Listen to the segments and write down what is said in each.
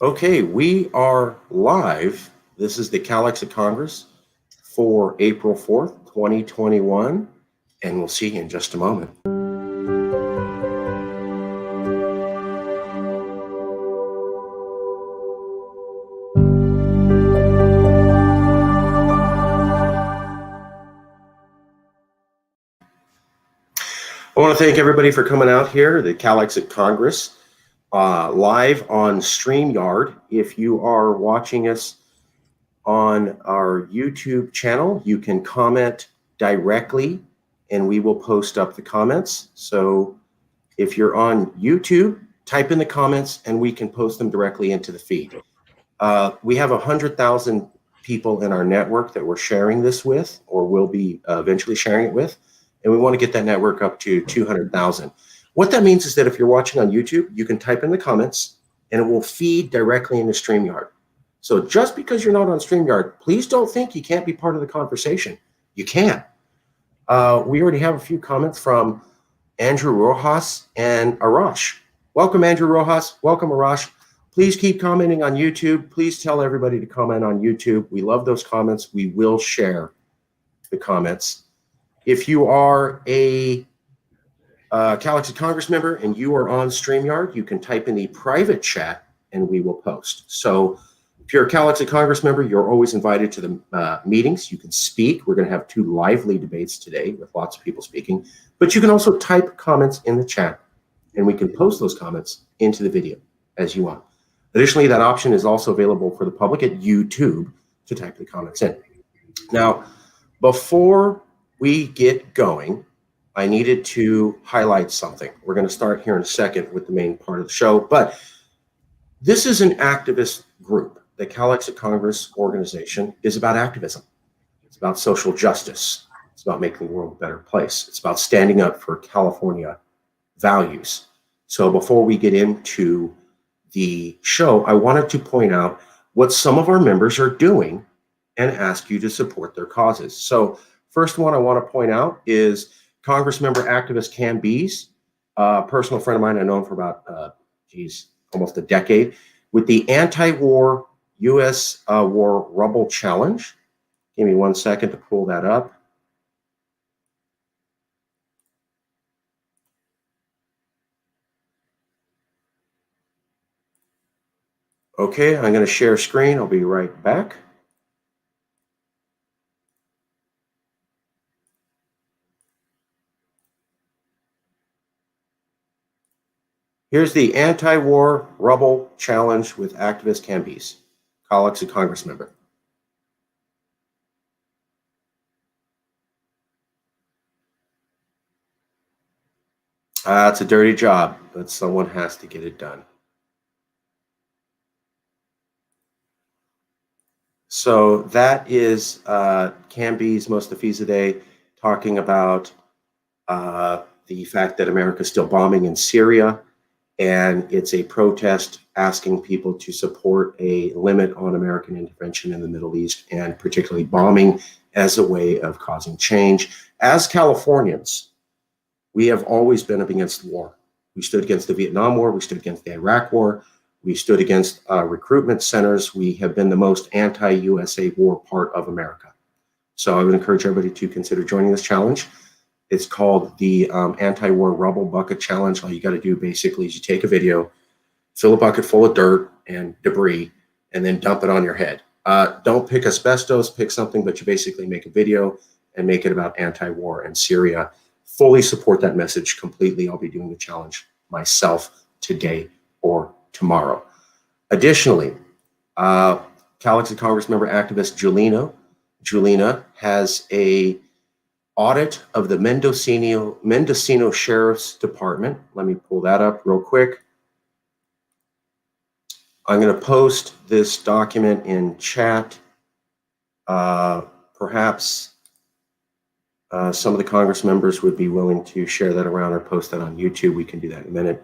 Okay, we are live. This is the CalExit Congress for April 4th, 2021, and we'll see you in just a moment. I want to thank everybody for coming out here, the CalExit Congress, live on StreamYard. If you are watching us on our YouTube channel, you can comment directly and we will post up the comments. So if you're on YouTube, type in the comments and we can post them directly into the feed. We have 100,000 people in our network that we're sharing this with, or will be eventually sharing it with, and we want to get that network up to 200,000. What that means is that if you're watching on YouTube, you can type in the comments and it will feed directly into StreamYard. So just because you're not on StreamYard, please don't think you can't be part of the conversation. You can. We already have a few comments from Andrew Rojas and Arash. Welcome, Andrew Rojas. Welcome, Arash. Please keep commenting on YouTube. Please tell everybody to comment on YouTube. We love those comments. We will share the comments. If you are a CalExit Congress member and you are on StreamYard, you can type in the private chat and we will post. So if you're a CalExit Congress member, you're always invited to the meetings. You can speak. We're going to have 2 lively debates today with lots of people speaking. But you can also type comments in the chat and we can post those comments into the video as you want. Additionally, that option is also available for the public at YouTube to type the comments in. Now, before we get going, I needed to highlight something. We're going to start here in a second with the main part of the show, but this is an activist group. The CalExit Congress organization is about activism. It's about social justice. It's about making the world a better place. It's about standing up for California values. So before we get into the show, I wanted to point out what some of our members are doing and ask you to support their causes. So first one I want to point out is Congress member activist Cam Bees, a personal friend of mine. I've known for about, almost a decade, with the anti-war U.S. War Rubble Challenge. Give me 1 second to pull that up. Okay, I'm going to share screen. I'll be right back. Here's the anti-war rubble challenge with activist Cam Bees, CalExit Congress member. It's a dirty job, but someone has to get it done. So that is Cam Bees Mostafiza Day talking about the fact that America is still bombing in Syria, and it's a protest asking people to support a limit on American intervention in the Middle East, and particularly bombing as a way of causing change. As Californians, we have always been up against war. We stood against the Vietnam War. We stood against the Iraq War. We stood against recruitment centers. We have been the most anti-USA war part of America. So I would encourage everybody to consider joining this challenge. It's called the Anti-War Rubble Bucket Challenge. All you got to do basically is you take a video, fill a bucket full of dirt and debris, and then dump it on your head. Don't pick asbestos, pick something, but you basically make a video and make it about anti-war and Syria. Fully support that message completely. I'll be doing the challenge myself today or tomorrow. Additionally, CalExit Congress member activist Julina has a audit of the Mendocino Sheriff's Department. Let me pull that up real quick. I'm going to post this document in chat. Perhaps some of the Congress members would be willing to share that around or post that on YouTube. We can do that in a minute.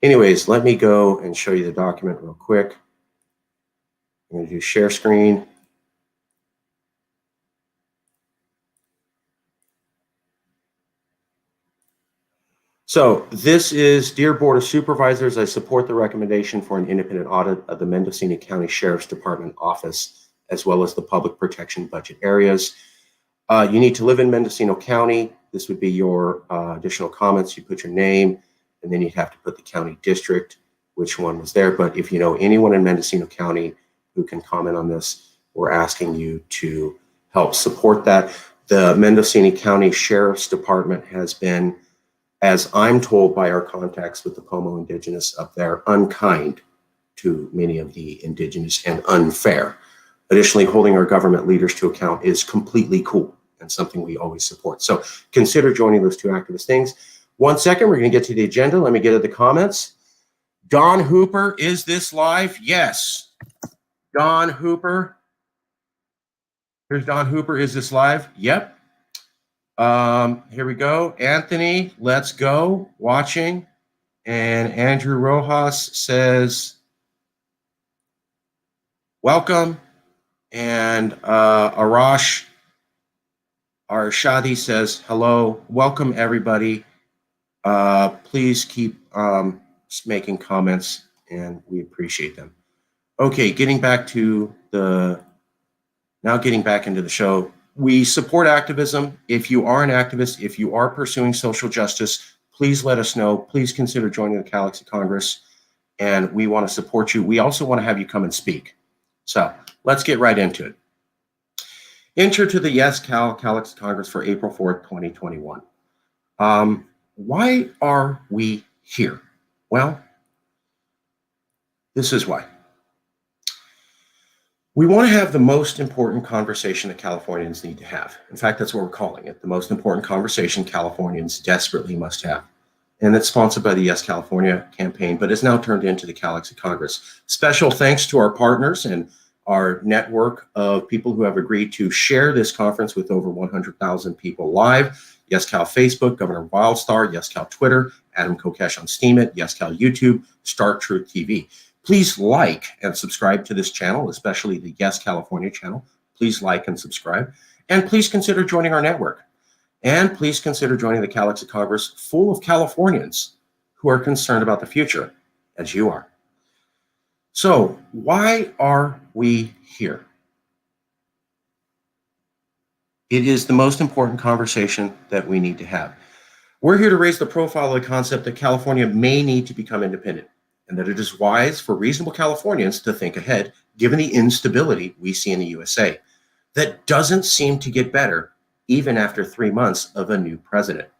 Anyways, let me go and show you the document real quick. I'm going to do share screen. So this is, Dear Board of Supervisors, I support the recommendation for an independent audit of the Mendocino County Sheriff's Department office, as well as the public protection budget areas. You need to live in Mendocino County. This would be your additional comments. You put your name, and then you'd have to put the county district, which one was there. But if you know anyone in Mendocino County who can comment on this, we're asking you to help support that. The Mendocino County Sheriff's Department has been, as I'm told by our contacts with the Pomo Indigenous up there, unkind to many of the Indigenous and unfair. Additionally, holding our government leaders to account is completely cool and something we always support. So consider joining those two activist things. 1 second, we're going to get to the agenda. Let me get to the comments. Don Hooper, is this live? Yes. Don Hooper. Here's Don Hooper, is this live? Yep. Here we go. Anthony, let's go. Watching. And Andrew Rojas says, welcome. And Arash Arshadi says, hello. Welcome, everybody. Please keep making comments, and we appreciate them. Okay, getting back into the show. We support activism. If you are an activist, if you are pursuing social justice, please let us know. Please consider joining the CALEXIT Congress, and we want to support you. We also want to have you come and speak. So let's get right into it. Intro to the YesCAL CALEXIT Congress for April 4th, 2021. Why are we here? Well, this is why. We want to have the most important conversation that Californians need to have. In fact, that's what we're calling it, the most important conversation Californians desperately must have. And it's sponsored by the Yes California campaign, but it's now turned into the CALEXIT Congress. Special thanks to our partners and our network of people who have agreed to share this conference with over 100,000 people live. YesCal Facebook, Governor Wildstar, YesCal Twitter, Adam Kokesh on Steemit, YesCal YouTube, Star Truth TV. Please like and subscribe to this channel, especially the Yes California channel. Please like and subscribe. And please consider joining our network. And please consider joining the CALEXIT Congress full of Californians who are concerned about the future, as you are. So why are we here? It is the most important conversation that we need to have. We're here to raise the profile of the concept that California may need to become independent, and that it is wise for reasonable Californians to think ahead, given the instability we see in the USA. That doesn't seem to get better, even after 3 months of a new president.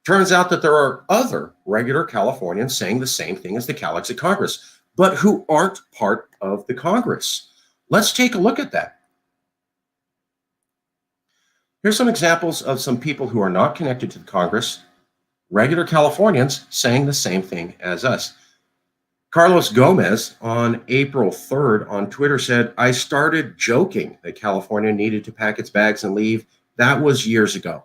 Turns out that there are other regular Californians saying the same thing as the CALEXIT Congress, but who aren't part of the Congress. Let's take a look at that. Here's some examples of some people who are not connected to the Congress, regular Californians saying the same thing as us. Carlos Gomez on April 3rd on Twitter said, I started joking that California needed to pack its bags and leave. That was years ago.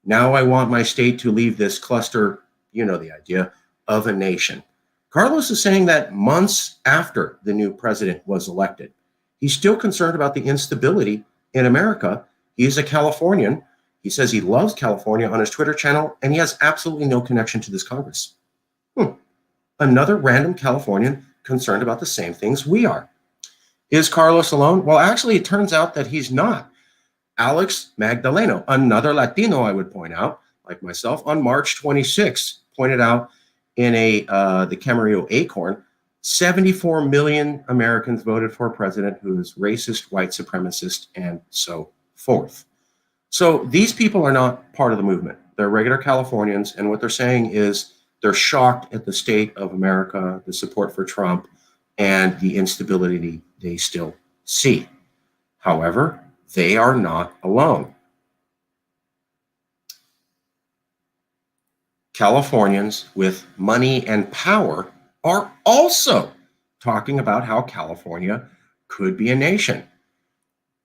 Now I want my state to leave this cluster, you know the idea, of a nation. Carlos is saying that months after the new president was elected. He's still concerned about the instability in America. He is a Californian. He says he loves California on his Twitter channel, and he has absolutely no connection to this Congress. Another random Californian concerned about the same things we are. Is Carlos alone? Well, actually, it turns out that he's not. Alex Magdaleno, another Latino, I would point out, like myself, on March 26th, pointed out in the Camarillo Acorn, 74 million Americans voted for a president who is racist, white supremacist, and so forth. So these people are not part of the movement. They're regular Californians, and what they're saying is they're shocked at the state of America, the support for Trump, and the instability they still see. However, they are not alone. Californians with money and power are also talking about how California could be a nation.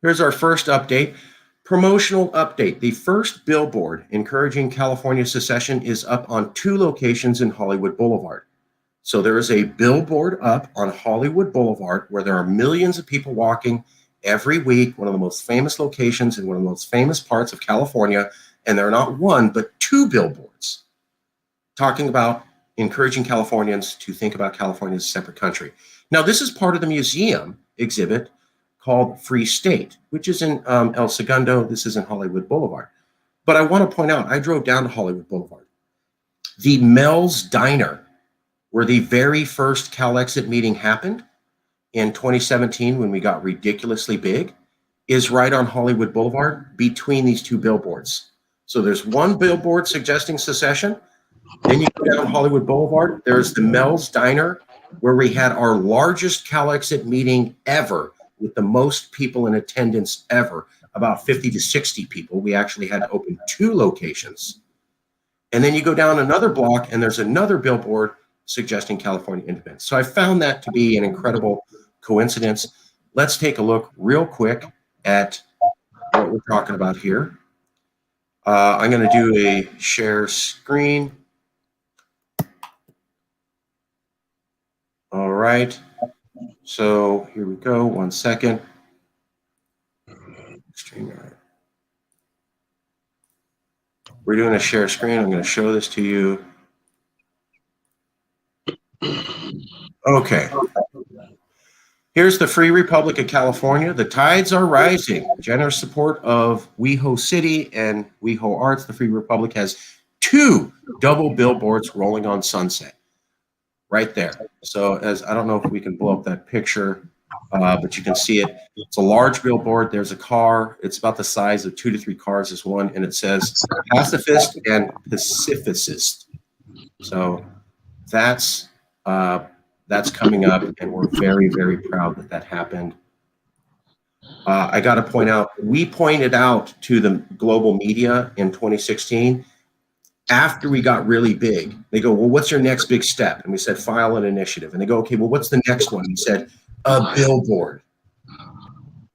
Here's our first update. Promotional update. The first billboard encouraging California secession is up on 2 locations in Hollywood Boulevard. So there is a billboard up on Hollywood Boulevard where there are millions of people walking every week, one of the most famous locations in one of the most famous parts of California, and there are not 1, but 2 billboards talking about encouraging Californians to think about California as a separate country. Now, this is part of the museum exhibit called Free State, which is in El Segundo. This is in Hollywood Boulevard. But I want to point out, I drove down to Hollywood Boulevard. The Mel's Diner, where the very first CalExit meeting happened in 2017 when we got ridiculously big, is right on Hollywood Boulevard between these two billboards. So there's one billboard suggesting secession. Then you go down Hollywood Boulevard. There's the Mel's Diner, where we had our largest CalExit meeting ever with the most people in attendance ever, about 50 to 60 people. We actually had to open 2 locations. And then you go down another block and there's another billboard suggesting California independence. So I found that to be an incredible coincidence. Let's take a look real quick at what we're talking about here. I'm going to do a share screen. All right. So here we go. 1 second. We're doing a share screen. I'm going to show this to you. Okay. Here's the Free Republic of California. The tides are rising. Generous support of WeHo City and WeHo Arts. The Free Republic has 2 double billboards rolling on Sunset right there. So as I don't know if we can blow up that picture, but you can see it. It's a large billboard. There's a car. It's about the size of 2 to 3 cars as one, and it says pacifist and pacificist. So that's coming up, and we're very, very proud that that happened. I got to point out, we pointed out to the global media in 2016, after we got really big, they go, well, what's your next big step? And we said, file an initiative. And they go, okay, well, what's the next one? We said, a billboard.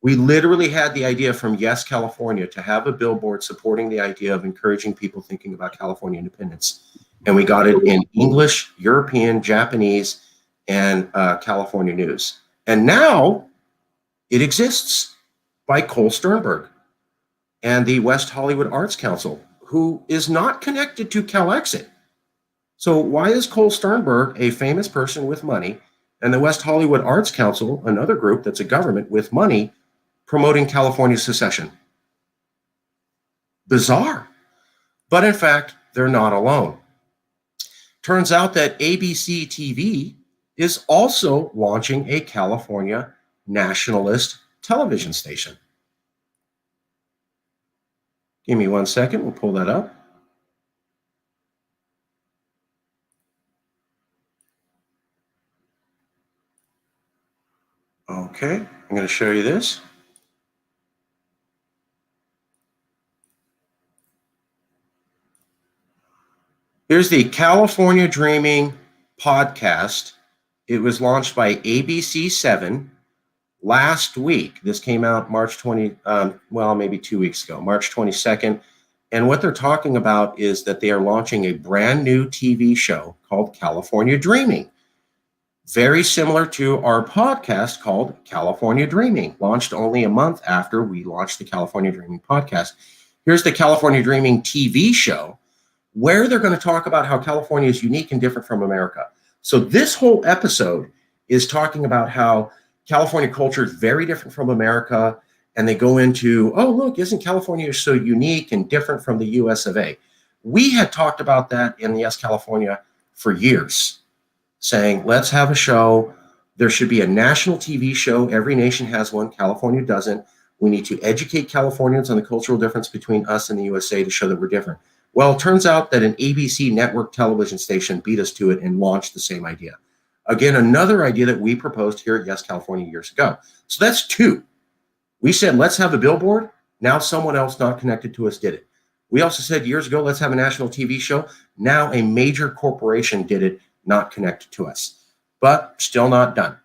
We literally had the idea from Yes California to have a billboard supporting the idea of encouraging people thinking about California independence. And we got it in English, European, Japanese, and California News. And now it exists by Cole Sternberg and the West Hollywood Arts Council, who is not connected to CalExit. So why is Cole Sternberg, a famous person with money, and the West Hollywood Arts Council, another group that's a government with money, promoting California secession? Bizarre. But in fact, they're not alone. Turns out that ABC TV is also launching a California nationalist television station. Give me 1 second, we'll pull that up. Okay, I'm going to show you this. Here's the California Dreaming podcast. It was launched by ABC7 last week. This came out March 20, well, maybe 2 weeks ago, March 22nd. And what they're talking about is that they are launching a brand new TV show called California Dreaming. Very similar to our podcast called California Dreaming, launched only a month after we launched the California Dreaming podcast. Here's the California Dreaming TV show, where they're going to talk about how California is unique and different from America. So this whole episode is talking about how California culture is very different from America, and they go into, oh, look, isn't California so unique and different from the US of A? We had talked about that in Yes California for years, saying, let's have a show. There should be a national TV show. Every nation has one. California doesn't. We need to educate Californians on the cultural difference between us and the USA to show that we're different. Well, it turns out that an ABC network television station beat us to it and launched the same idea. Again, another idea that we proposed here at Yes California years ago. So that's 2. We said, let's have a billboard. Now someone else not connected to us did it. We also said years ago, let's have a national TV show. Now a major corporation did it, not connected to us, but still not done.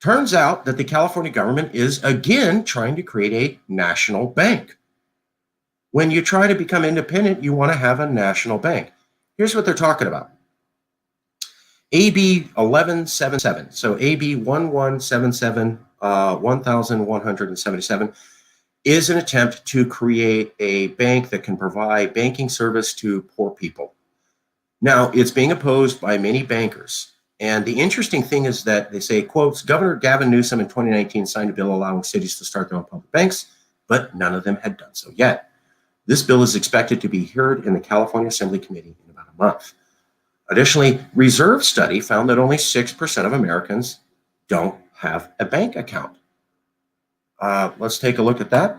Turns out that the California government is again trying to create a national bank. When you try to become independent, you want to have a national bank. Here's what they're talking about. AB 1177, so AB 1177, 1177 is an attempt to create a bank that can provide banking service to poor people. Now, it's being opposed by many bankers. And the interesting thing is that they say, quotes, Governor Gavin Newsom in 2019 signed a bill allowing cities to start their own public banks, but none of them had done so yet. This bill is expected to be heard in the California Assembly Committee in about a month. Additionally, Reserve study found that only 6% of Americans don't have a bank account. Let's take a look at that.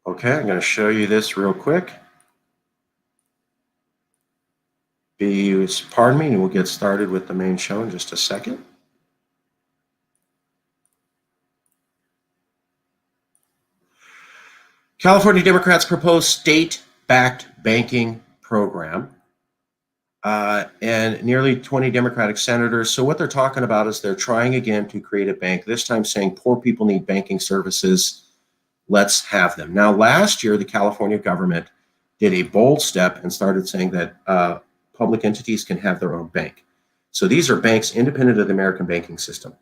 Okay, I'm going to show you this real quick. Pardon me, and we'll get started with the main show in just a second. California Democrats propose state-backed banking program. And nearly 20 Democratic senators. So what they're talking about is they're trying again to create a bank, this time saying poor people need banking services. Let's have them. Now, last year, the California government did a bold step and started saying that public entities can have their own bank. So these are banks independent of the American banking system.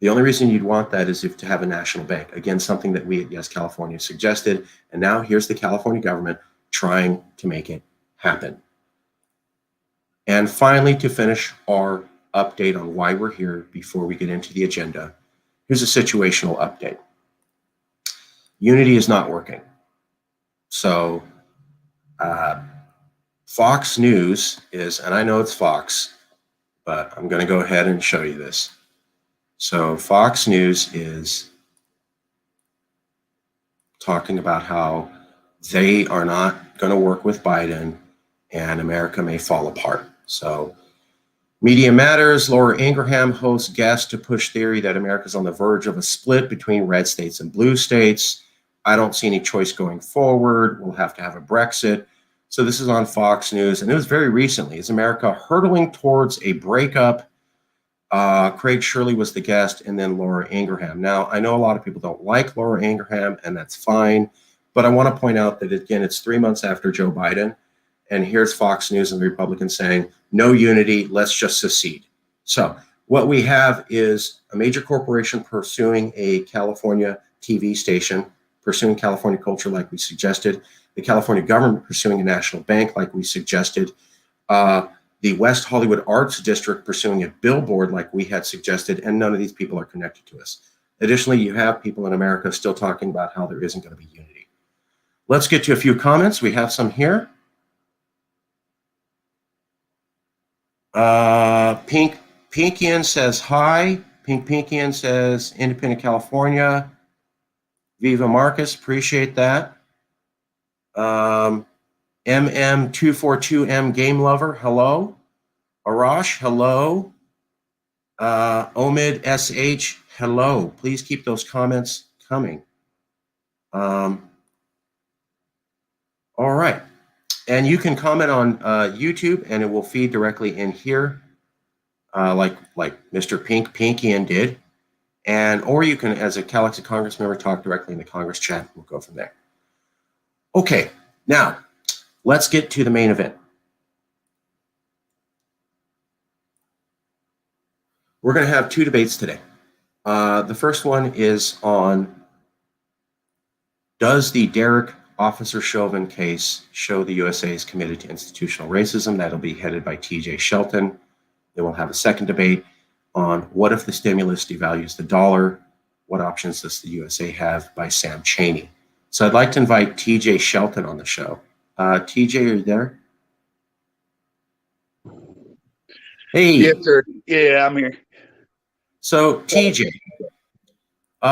The only reason you'd want that is if to have a national bank. Again, something that we at Yes California suggested. And now here's the California government trying to make it happen. And finally, to finish our update on why we're here before we get into the agenda, here's a situational update. Unity is not working. So Fox News is, and I know it's Fox, but I'm going to go ahead and show you this. So Fox News is talking about how they are not going to work with Biden and America may fall apart. So Media Matters, Laura Ingraham hosts guests to push theory that America's on the verge of a split between red states and blue states. I don't see any choice going forward. We'll have to have a Brexit. So this is on Fox News, and it was very recently. Is America hurtling towards a breakup? Craig Shirley was the guest, and then Laura Ingraham. Now, I know a lot of people don't like Laura Ingraham, and that's fine. But I want to point out that, again, it's 3 months after Joe Biden. And here's Fox News and the Republicans saying, no unity, let's just secede. So what we have is a major corporation pursuing a California TV station, pursuing California culture like we suggested, the California government pursuing a national bank like we suggested, the West Hollywood Arts District pursuing a billboard like we had suggested, and none of these people are connected to us. Additionally, you have people in America still talking about how there isn't going to be unity. Let's get to a few comments. We have some here. Pinkian says hi. Pinkian says Independent California. Viva Marcus, appreciate that. MM242M Game Lover, hello. Arash, hello. Omid SH, hello. Please keep those comments coming. All right. And you can comment on YouTube, and it will feed directly in here, like Mr. Pinkian did. Or you can, as a CalExit Congress member, talk directly in the Congress chat. We'll go from there. Okay, now let's get to the main event. We're going to have two debates today. The first one is on, does the Derek Officer Chauvin case show the USA is committed to institutional racism? That'll be headed by TJ Shelton. Then we'll have a second debate on what if the stimulus devalues the dollar? What options does the USA have, by Sam Cheney? So I'd like to invite TJ Shelton on the show. TJ, are you there? Hey. Yes, sir. Yeah, I'm here. So TJ,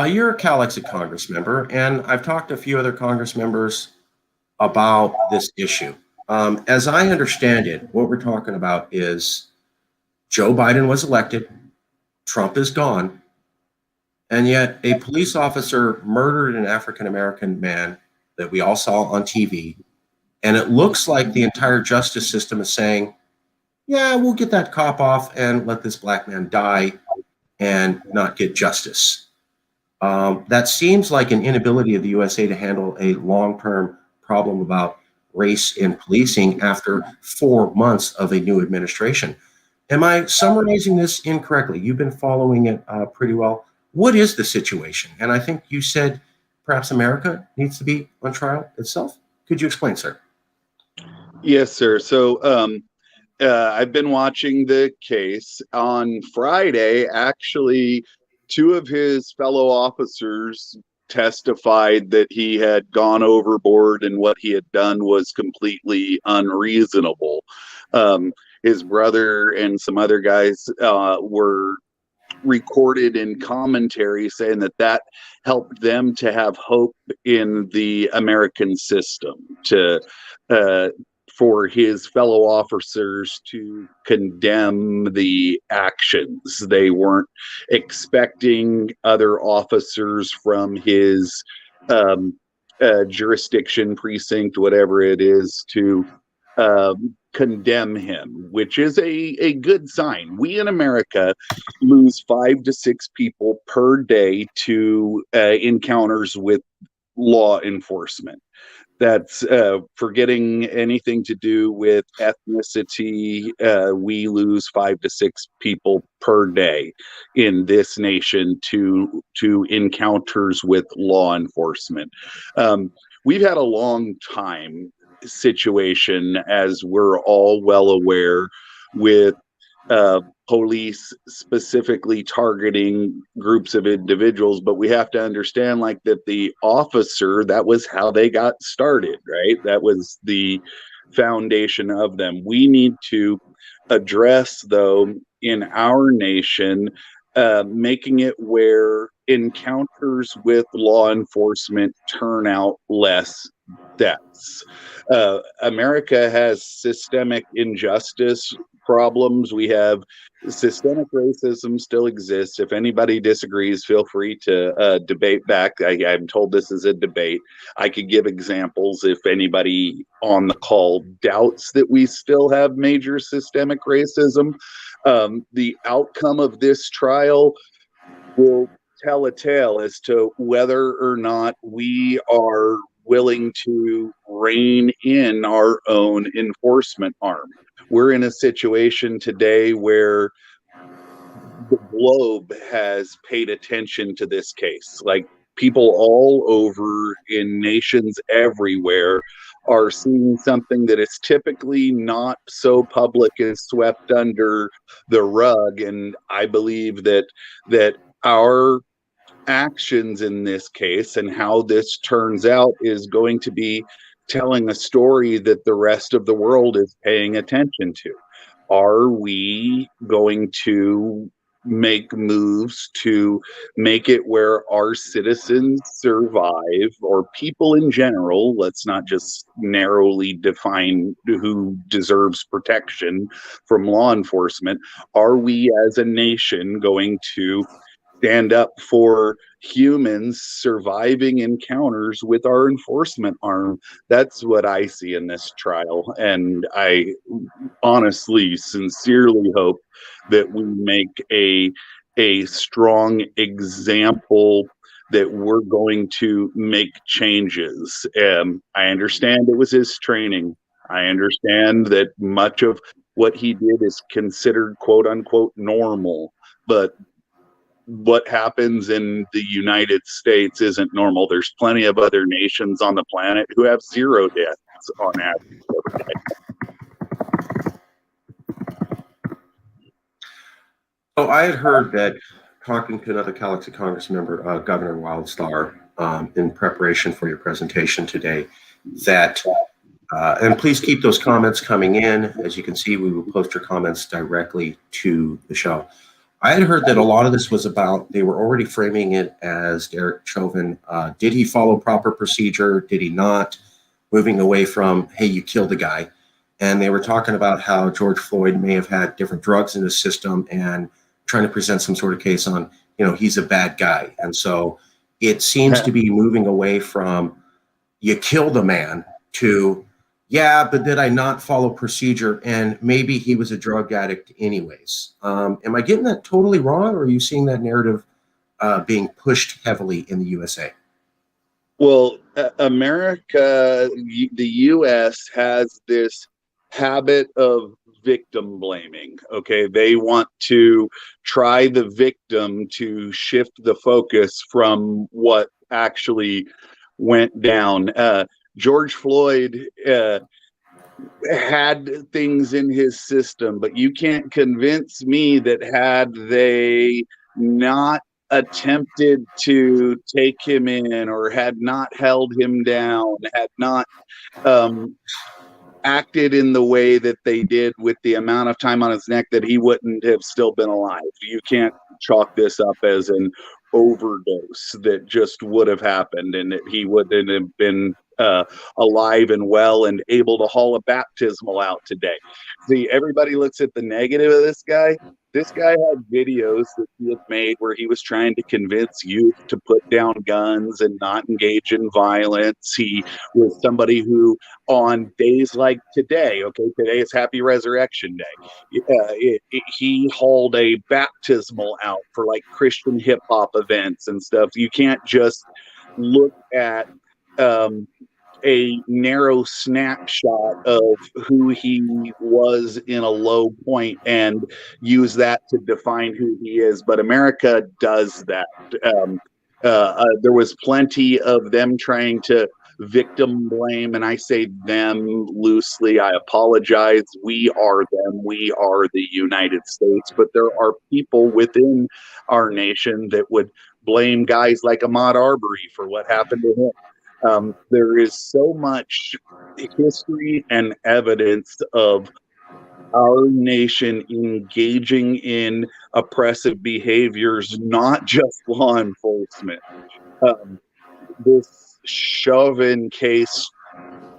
you're a CalExit Congress member, and I've talked to a few other Congress members about this issue. As I understand it, what we're talking about is Joe Biden was elected, Trump is gone, and yet a police officer murdered an African-American man that we all saw on TV, and it looks like the entire justice system is saying, yeah, we'll get that cop off and let this black man die and not get justice. That seems like an inability of the USA to handle a long-term problem about race in policing after 4 months of a new administration. Am I summarizing this incorrectly? You've been following it pretty well. What is the situation? And I think you said perhaps America needs to be on trial itself? Could you explain, sir? Yes, sir. So I've been watching the case. On Friday, actually, two of his fellow officers testified that he had gone overboard and what he had done was completely unreasonable. His brother and some other guys were recorded in commentary saying that that helped them to have hope in the American system, to for his fellow officers to condemn the actions. They weren't expecting other officers from his jurisdiction, precinct, whatever it is, to condemn him, which is a good sign. We in America lose 5 to 6 people per day to encounters with law enforcement. That's forgetting anything to do with ethnicity. We lose 5 to 6 people per day in this nation to encounters with law enforcement. We've had a long time situation, as we're all well aware, with police specifically targeting groups of individuals, but we have to understand, like, that the officer, that was how they got started, right? That was the foundation of them. We need to address, though, in our nation, making it where encounters with law enforcement turn out less deaths. America has systemic injustice problems. We have systemic racism still exists. If anybody disagrees, feel free to debate back. I'm told this is a debate. I could give examples if anybody on the call doubts that we still have major systemic racism. The outcome of this trial will tell a tale as to whether or not we are willing to rein in our own enforcement arm. We're in a situation today where the globe has paid attention to this case. Like, people all over in nations everywhere are seeing something that is typically not so public and swept under the rug. And I believe that our actions in this case and how this turns out is going to be telling a story that the rest of the world is paying attention to. Are we going to make moves to make it where our citizens survive, or people in general? Let's not just narrowly define who deserves protection from law enforcement. Are we as a nation going to stand up for humans surviving encounters with our enforcement arm? That's what I see in this trial. And I honestly, sincerely hope that we make a strong example that we're going to make changes. I understand it was his training. I understand that much of what he did is considered quote unquote normal, but what happens in the United States isn't normal. There's plenty of other nations on the planet who have 0 deaths on average every day. So I had heard that, talking to another CALEXIT Congress member, Governor Wildstar, in preparation for your presentation today, that, and please keep those comments coming in. As you can see, we will post your comments directly to the show. I had heard that a lot of this was about, they were already framing it as Derek Chauvin. Did he follow proper procedure? Did he not? Moving away from, hey, you killed a guy. And they were talking about how George Floyd may have had different drugs in his system and trying to present some sort of case on, he's a bad guy. And so it seems to be moving away from, you killed a man, to, yeah, but did I not follow procedure? And maybe he was a drug addict anyways. Am I getting that totally wrong, or are you seeing that narrative being pushed heavily in the USA? Well, America, the U.S. has this habit of victim blaming. Okay, they want to try the victim to shift the focus from what actually went down. George Floyd had things in his system, but you can't convince me that had they not attempted to take him in, or had not held him down, had not um, acted in the way that they did with the amount of time on his neck, that he wouldn't have still been alive. You can't chalk this up as an overdose that just would have happened and that he wouldn't have been alive and well and able to haul a baptismal out today. See, everybody looks at the negative of this guy. This guy had videos that he had made where he was trying to convince youth to put down guns and not engage in violence. He was somebody who, on days like today, okay, today is Happy Resurrection Day, he hauled a baptismal out for like Christian hip hop events and stuff. You can't just look at a narrow snapshot of who he was in a low point and use that to define who he is. But America does that. There was plenty of them trying to victim blame, and I say them loosely. I apologize. We are them. We are the United States. But there are people within our nation that would blame guys like Ahmaud Arbery for what happened to him. There is so much history and evidence of our nation engaging in oppressive behaviors, not just law enforcement. This shove-in case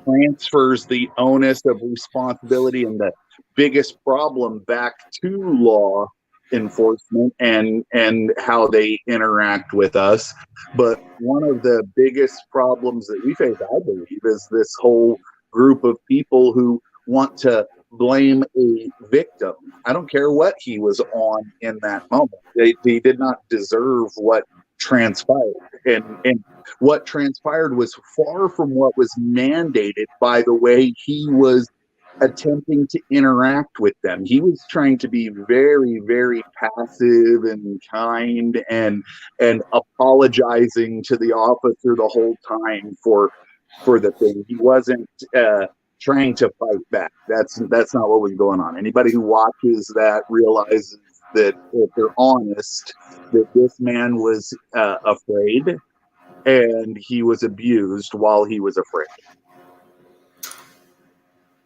transfers the onus of responsibility and the biggest problem back to law enforcement and how they interact with us. But one of the biggest problems that we face, I believe, is this whole group of people who want to blame a victim. I don't care what he was on in that moment. They did not deserve what transpired. And what transpired was far from what was mandated by the way he was attempting to interact with them. He was trying to be very, very passive and kind and apologizing to the officer the whole time for the thing. He wasn't trying to fight back. That's not what was going on. Anybody who watches that realizes that, if they're honest, that this man was afraid and he was abused while he was afraid.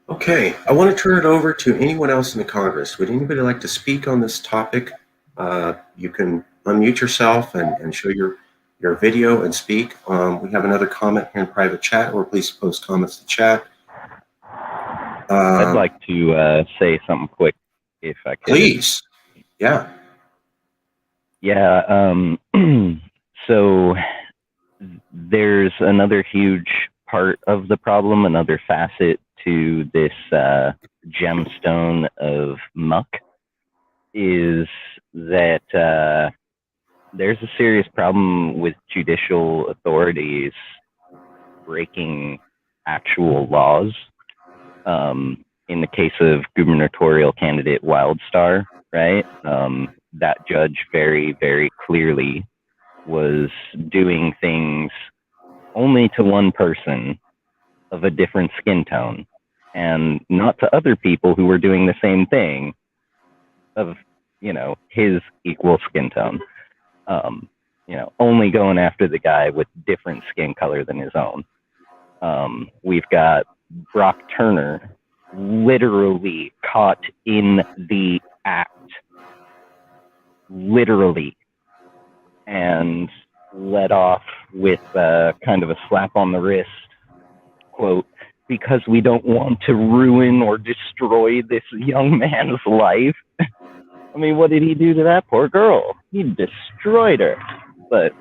Okay, I want to turn it over to anyone else in the Congress. Would anybody like to speak on this topic? You can unmute yourself and show your video and speak. We have another comment here in private chat, or please post comments to chat. I'd like to say something quick, if I could. Please. Yeah. Yeah. So there's another huge part of the problem, another facet to this gemstone of muck, is that there's a serious problem with judicial authorities breaking actual laws. In the case of gubernatorial candidate Wildstar, right? That judge very, very clearly was doing things only to one person of a different skin tone, and not to other people who were doing the same thing of, his equal skin tone. Only going after the guy with different skin color than his own. We've got Brock Turner literally caught in the act, literally, and let off with kind of a slap on the wrist, quote, because we don't want to ruin or destroy this young man's life. I mean, what did he do to that poor girl? He destroyed her. But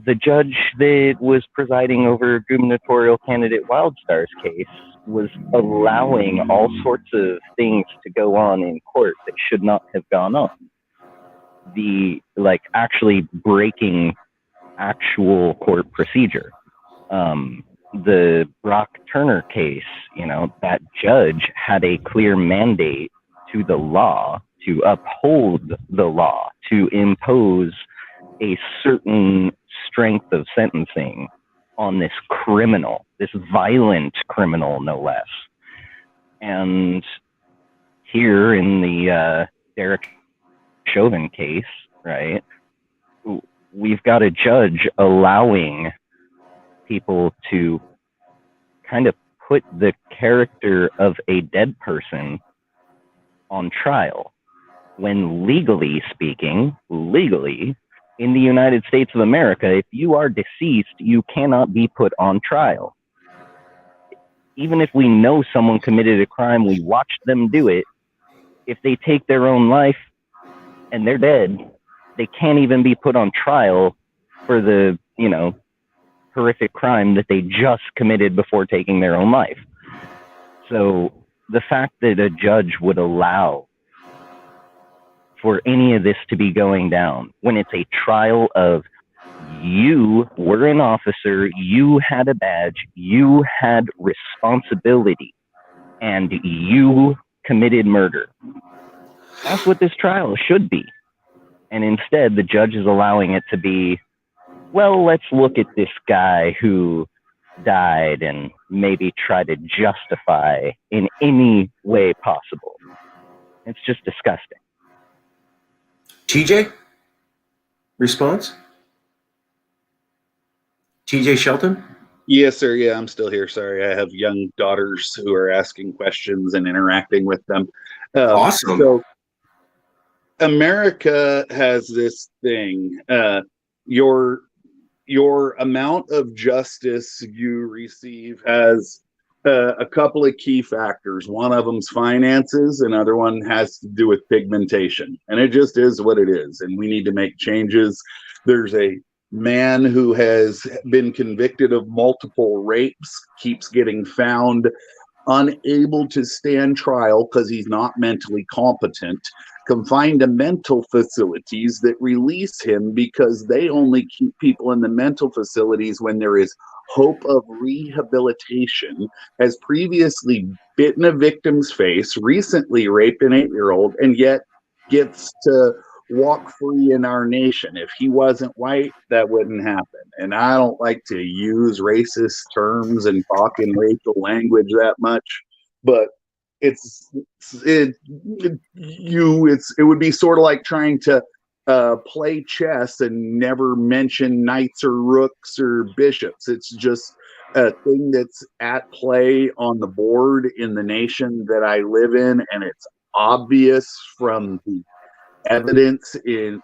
the judge that was presiding over gubernatorial candidate Wildstar's case was allowing all sorts of things to go on in court that should not have gone on. Actually breaking actual court procedure. The Brock Turner case, that judge had a clear mandate to the law to uphold the law, to impose a certain strength of sentencing on this criminal, this violent criminal, no less. And here in the Derek Chauvin case, right, we've got a judge allowing people to kind of put the character of a dead person on trial, when legally speaking, in the United States of America, if you are deceased, you cannot be put on trial. Even if we know someone committed a crime, we watched them do it, if they take their own life and they're dead, they can't even be put on trial for the, horrific crime that they just committed before taking their own life. So the fact that a judge would allow for any of this to be going down when it's a trial of, you were an officer, you had a badge, you had responsibility, and you committed murder. That's what this trial should be. And instead, the judge is allowing it to be, well, let's look at this guy who died and maybe try to justify in any way possible. It's just disgusting. TJ, response? TJ Shelton? Yes, sir. Yeah, I'm still here. Sorry, I have young daughters who are asking questions and interacting with them. Awesome. So America has this thing. Your amount of justice you receive has a couple of key factors. One of them's finances, another one has to do with pigmentation. And it just is what it is. And we need to make changes. There's a man who has been convicted of multiple rapes, keeps getting found unable to stand trial because he's not mentally competent, confined to mental facilities that release him because they only keep people in the mental facilities when there is hope of rehabilitation, has previously bitten a victim's face, recently raped an 8-year-old, and yet gets to walk free in our nation. If he wasn't white, that wouldn't happen. And I don't like to use racist terms and talk in racial language that much, but it would be sort of like trying to play chess and never mention knights or rooks or bishops. It's just a thing that's at play on the board in the nation that I live in, and it's obvious from the evidence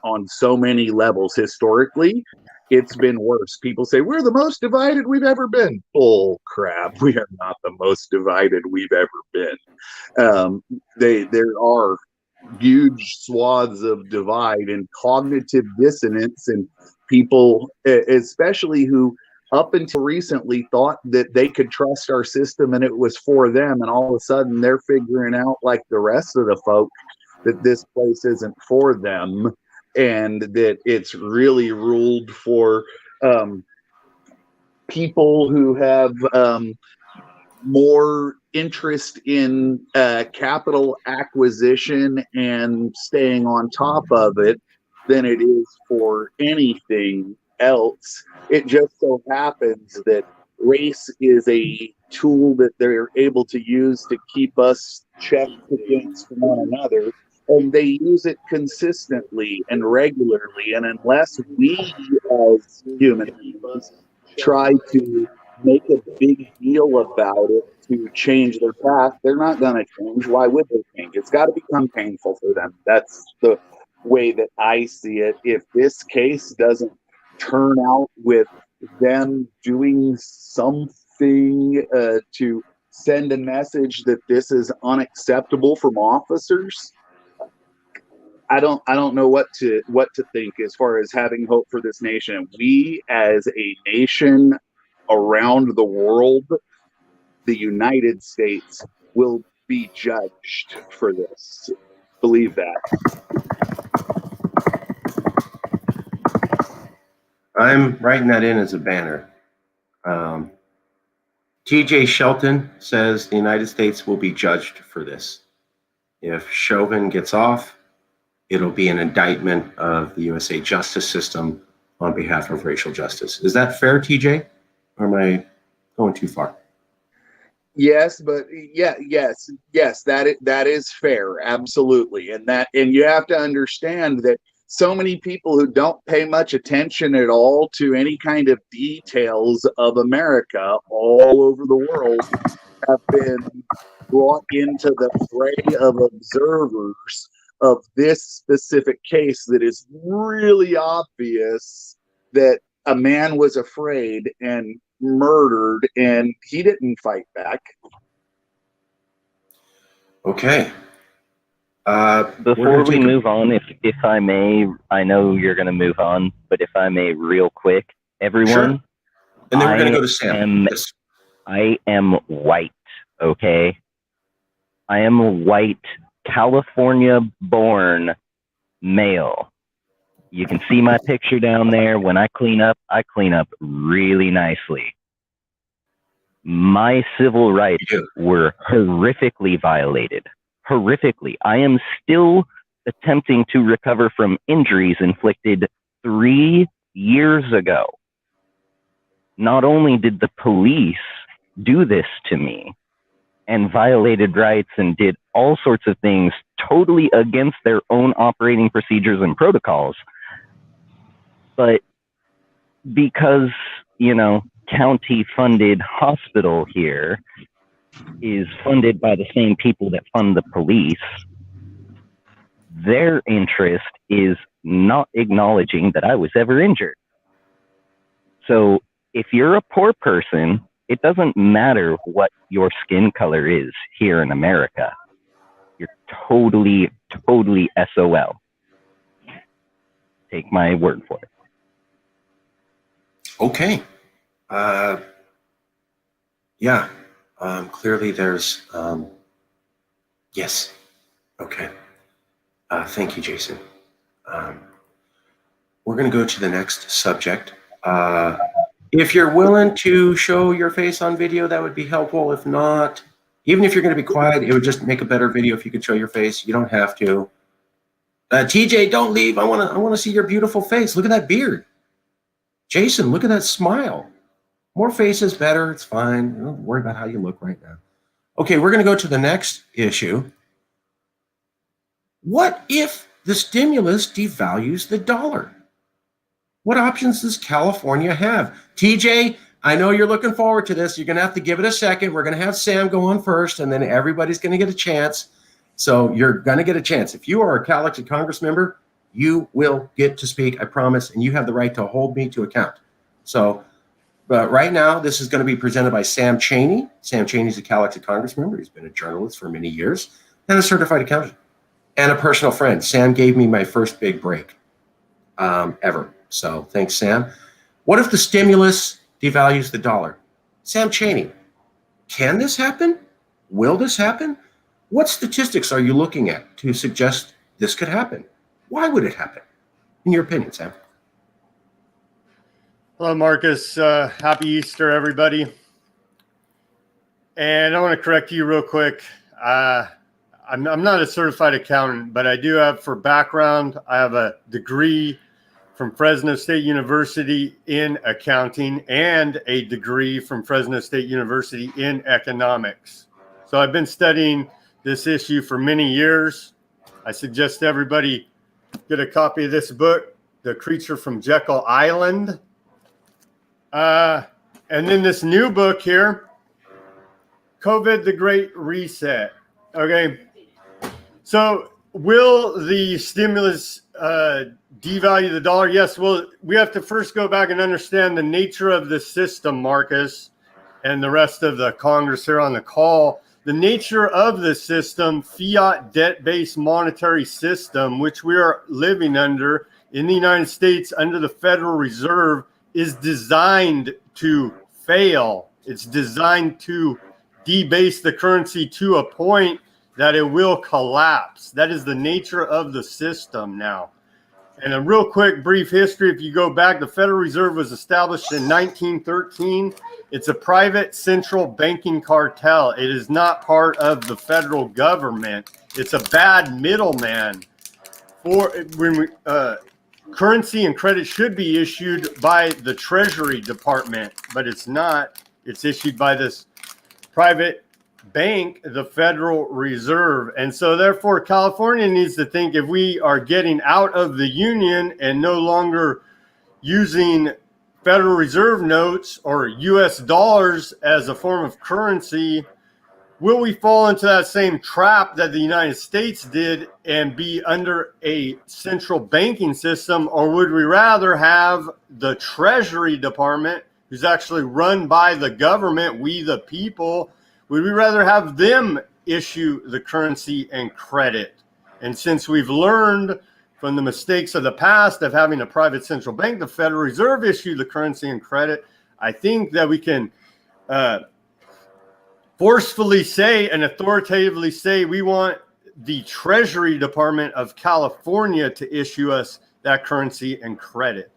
on so many levels. Historically, it's been worse. People say we're the most divided we've ever been. Bull crap. We are not the most divided we've ever been. There are huge swaths of divide and cognitive dissonance, and people, especially who up until recently thought that they could trust our system and it was for them, and all of a sudden they're figuring out, like the rest of the folk, that this place isn't for them, and that it's really ruled for people who have more interest in capital acquisition and staying on top of it than it is for anything else. It just so happens that race is a tool that they're able to use to keep us checked against one another, and they use it consistently and regularly. And unless we as human beings try to make a big deal about it to change their path, they're not going to change. Why would they change? It's got to become painful for them. That's the way that I see it. If this case doesn't turn out with them doing something to send a message that this is unacceptable from officers, I don't know what to think as far as having hope for this nation. We as a nation around the world, the United States, will be judged for this. Believe that. I'm writing that in as a banner. TJ Shelton says the United States will be judged for this. If Chauvin gets off, it'll be an indictment of the USA justice system on behalf of racial justice. Is that fair, TJ? Or am I going too far? Yes, but yes, that is fair, absolutely, and you have to understand that so many people who don't pay much attention at all to any kind of details of America all over the world have been brought into the fray of observers of this specific case that is really obvious that a man was afraid and murdered and he didn't fight back. Okay. Before we move on, if I may, I know you're going to move on, but if I may, real quick, everyone. Sure. And then we're going to go to Sam. Yes. I am white, okay? I am a white, California-born male. You can see my picture down there. When I clean up really nicely. My civil rights were horrifically violated. Horrifically. I am still attempting to recover from injuries inflicted 3 years ago. Not only did the police do this to me and violated rights and did all sorts of things totally against their own operating procedures and protocols, but because, county funded hospital here is funded by the same people that fund the police, their interest is not acknowledging that I was ever injured. So if you're a poor person, it doesn't matter what your skin color is here in America. You're totally SOL. Take my word for it. Okay. Yeah. Clearly there's, yes. Okay. Thank you, Jason. We're going to go to the next subject. If you're willing to show your face on video, that would be helpful. If not, even if you're going to be quiet, it would just make a better video if you could show your face. You don't have to. TJ, don't leave. I want to see your beautiful face. Look at that beard. Jason, look at that smile. More faces, better. It's fine. Don't worry about how you look right now. Okay, we're going to go to the next issue. What if the stimulus devalues the dollar? What options does California have? TJ, I know you're looking forward to this. You're going to have to give it a second. We're going to have Sam go on first, and then everybody's going to get a chance. So you're going to get a chance. If you are a CalExit Congress member, you will get to speak, I promise, and you have the right to hold me to account. So, but right now, this is going to be presented by Sam Chaney. Sam Chaney is a CalExit Congress member. He's been a journalist for many years and a certified accountant and a personal friend. Sam gave me my first big break ever. So thanks, Sam. What if the stimulus devalues the dollar? Sam Chaney, can this happen? Will this happen? What statistics are you looking at to suggest this could happen? Why would it happen? In your opinion, Sam? Hello, Marcus. Happy Easter, everybody. And I want to correct you real quick. I'm not a certified accountant, but I do have, for background, I have a degree from Fresno State University in accounting and a degree from Fresno State University in economics. So I've been studying this issue for many years. I suggest everybody get a copy of this book, The Creature from Jekyll Island. And then this new book here, COVID, the Great Reset. Okay. So will the stimulus devalue the dollar? Yes. Well, we have to first go back and understand the nature of the system, Marcus, and the rest of the Congress here on the call. The nature of the system, fiat debt-based monetary system, which we are living under in the United States under the Federal Reserve, is designed to fail. It's designed to debase the currency to a point that it will collapse. That is the nature of the system now. And a real quick brief history, if you go back, the Federal Reserve was established in 1913. It's a private central banking cartel. It is not part of the federal government. It's a bad middleman for when we, currency and credit should be issued by the Treasury Department, but it's not. It's issued by this private bank, the Federal Reserve. And so therefore California needs to think, if we are getting out of the union and no longer using Federal Reserve notes or US dollars as a form of currency, will we fall into that same trap that the United States did and be under a central banking system? Or would we rather have the Treasury Department, who's actually run by the government, we the people, would we rather have them issue the currency and credit? And since we've learned from the mistakes of the past of having a private central bank, the Federal Reserve issue the currency and credit, I think that we can forcefully say and authoritatively say we want the Treasury Department of California to issue us that currency and credit.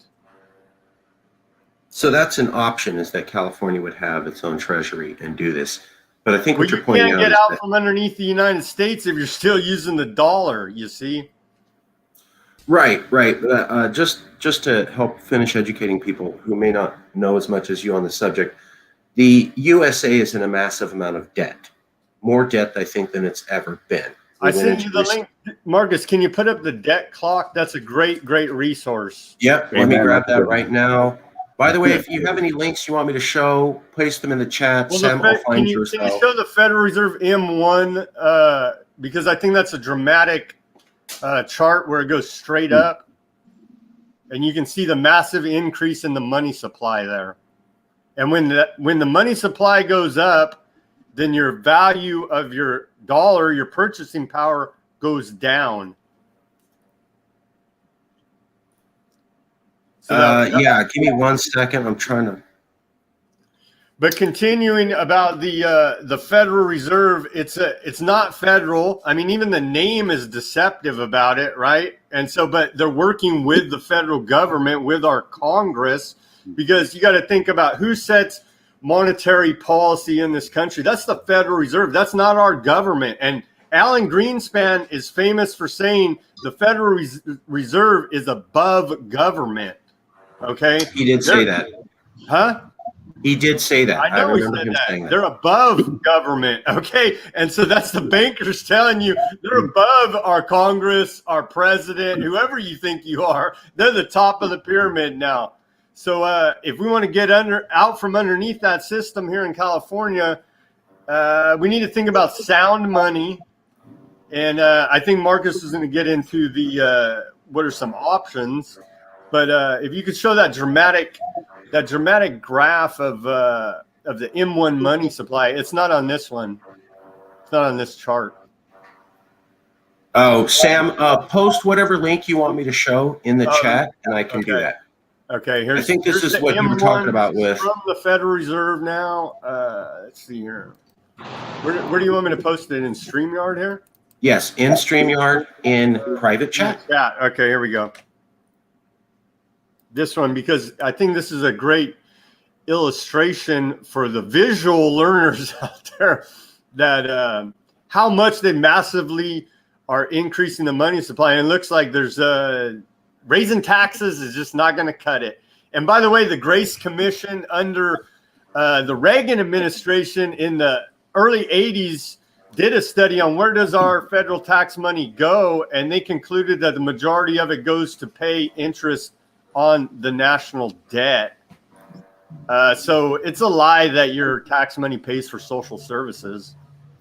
So that's an option, is that California would have its own treasury and do this. But I think what you're pointing out is you can't get out from underneath the United States if you're still using the dollar, you see? Right. Just to help finish educating people who may not know as much as you on the subject, the USA is in a massive amount of debt, more debt, I think, than it's ever been. I sent you the link. Marcus, can you put up the debt clock? That's a great resource. Yep, let me grab that right now. By the way, if you have any links you want me to show, place them in the chat. Well, Sam will find can you show the Federal Reserve M1? Because I think that's a dramatic chart where it goes straight up. And you can see the massive increase in the money supply there. And when the money supply goes up, then your value of your dollar, your purchasing power, goes down. So yeah, give me 1 second. I'm trying to. But continuing about the Federal Reserve, it's not federal. I mean, even the name is deceptive about it, right? And so, but they're working with the federal government, with our Congress, because you got to think about who sets monetary policy in this country. That's the Federal Reserve. That's not our government. And Alan Greenspan is famous for saying the Federal Reserve is above government. Okay, He did say that. Huh? He did say that. I know he remember said him that. saying that. They're above government. Okay. And so that's the bankers telling you they're above our Congress, our president, whoever you think you are. They're the top of the pyramid now. So if we want to get out from underneath that system here in California, we need to think about sound money. And I think Marcus is going to get into the what are some options. But if you could show that dramatic graph of the M1 money supply, it's not on this one. It's not on this chart. Oh, Sam, post whatever link you want me to show in the chat, and I can do that. Okay, I think this is what you were talking about with from the Federal Reserve now. Let's see here. Where do you want me to post it, in StreamYard here? Yes, in StreamYard, in private chat. Yeah. Okay, here we go. This one, because I think this is a great illustration for the visual learners out there, that how much they massively are increasing the money supply. And it looks like there's raising taxes is just not going to cut it. And by the way, the Grace Commission under the Reagan administration in the early 80s did a study on where does our federal tax money go, and they concluded that the majority of it goes to pay interest on the national debt. So it's a lie that your tax money pays for social services.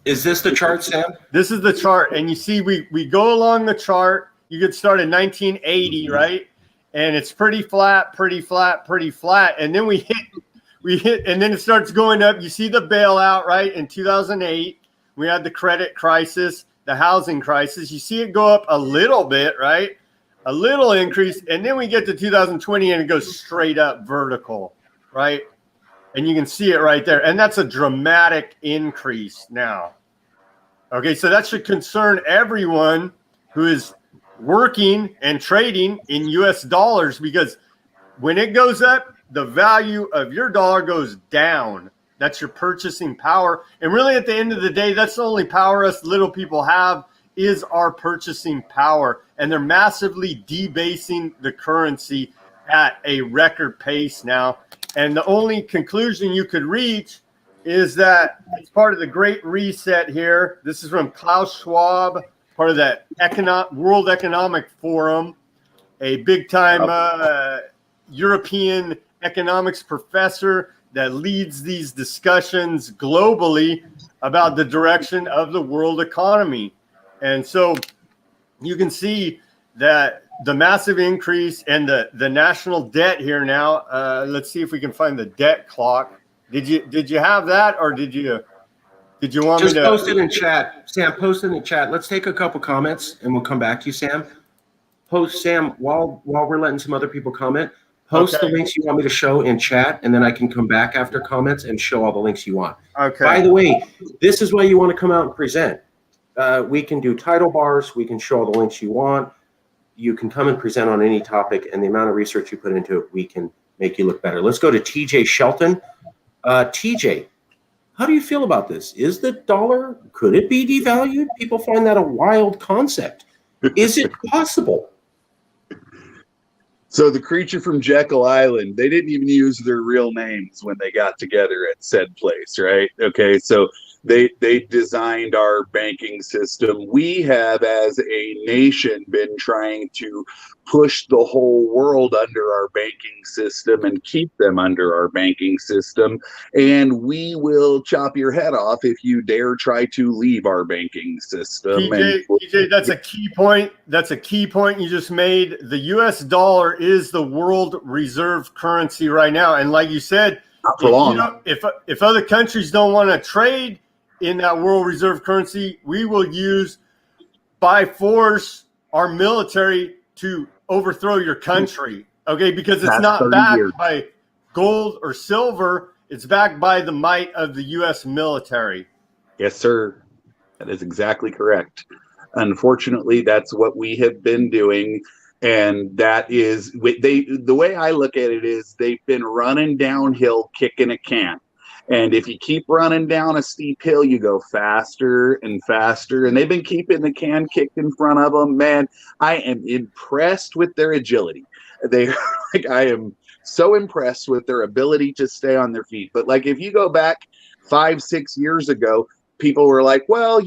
Is this the chart, Sam? This is the chart. And you see, we go along the chart. You could start in 1980, right? And it's pretty flat. And then we hit, and then it starts going up. You see the bailout, right? In 2008, we had the credit crisis, the housing crisis. You see it go up a little bit, right? A little increase, and then we get to 2020 and it goes straight up vertical, right? And you can see it right there. And that's a dramatic increase now. Okay, so that should concern everyone who is working and trading in US dollars, because when it goes up, the value of your dollar goes down. That's your purchasing power. And really, at the end of the day, that's the only power us little people have, is our purchasing power, and they're massively debasing the currency at a record pace now. And the only conclusion you could reach is that it's part of the Great Reset here. This is from Klaus Schwab, part of that World Economic Forum, a big-time European economics professor that leads these discussions globally about the direction of the world economy. And so you can see that the massive increase and the national debt here now. Let's see if we can find the debt clock. Did you have that, or did you want Just me to post it in chat, Sam? Post it in the chat. Let's take a couple comments, and we'll come back to you, Sam. Post, Sam, while we're letting some other people comment. Post Okay. the links you want me to show in chat, and then I can come back after comments and show all the links you want. Okay. By the way, this is why you want to come out and present. We can do title bars. We can show all the links you want. You can come and present on any topic, and the amount of research you put into it, we can make you look better. Let's go to TJ Shelton. TJ, how do you feel about this? Is the dollar, could it be devalued? People find that a wild concept. Is it possible? So the creature from Jekyll Island, they didn't even use their real names when they got together at said place, right? Okay, so they designed our banking system. We have, as a nation, been trying to push the whole world under our banking system and keep them under our banking system. And we will chop your head off if you dare try to leave our banking system. TJ, that's a key point. That's a key point you just made. The U.S. dollar is the world reserve currency right now, and like you said, not for long. If other countries don't want to trade in that world reserve currency, we will use by force our military to overthrow your country. Okay, because it's not backed by gold or silver. It's backed by the might of the U.S. military. Yes, sir. That is exactly correct. Unfortunately, that's what we have been doing. And that is, the way I look at it is they've been running downhill, kicking a can. And if you keep running down a steep hill, you go faster and faster. And they've been keeping the can kicked in front of them. Man, I am impressed with their agility. I am so impressed with their ability to stay on their feet. But like, if you go back 5-6 years ago, people were like, well,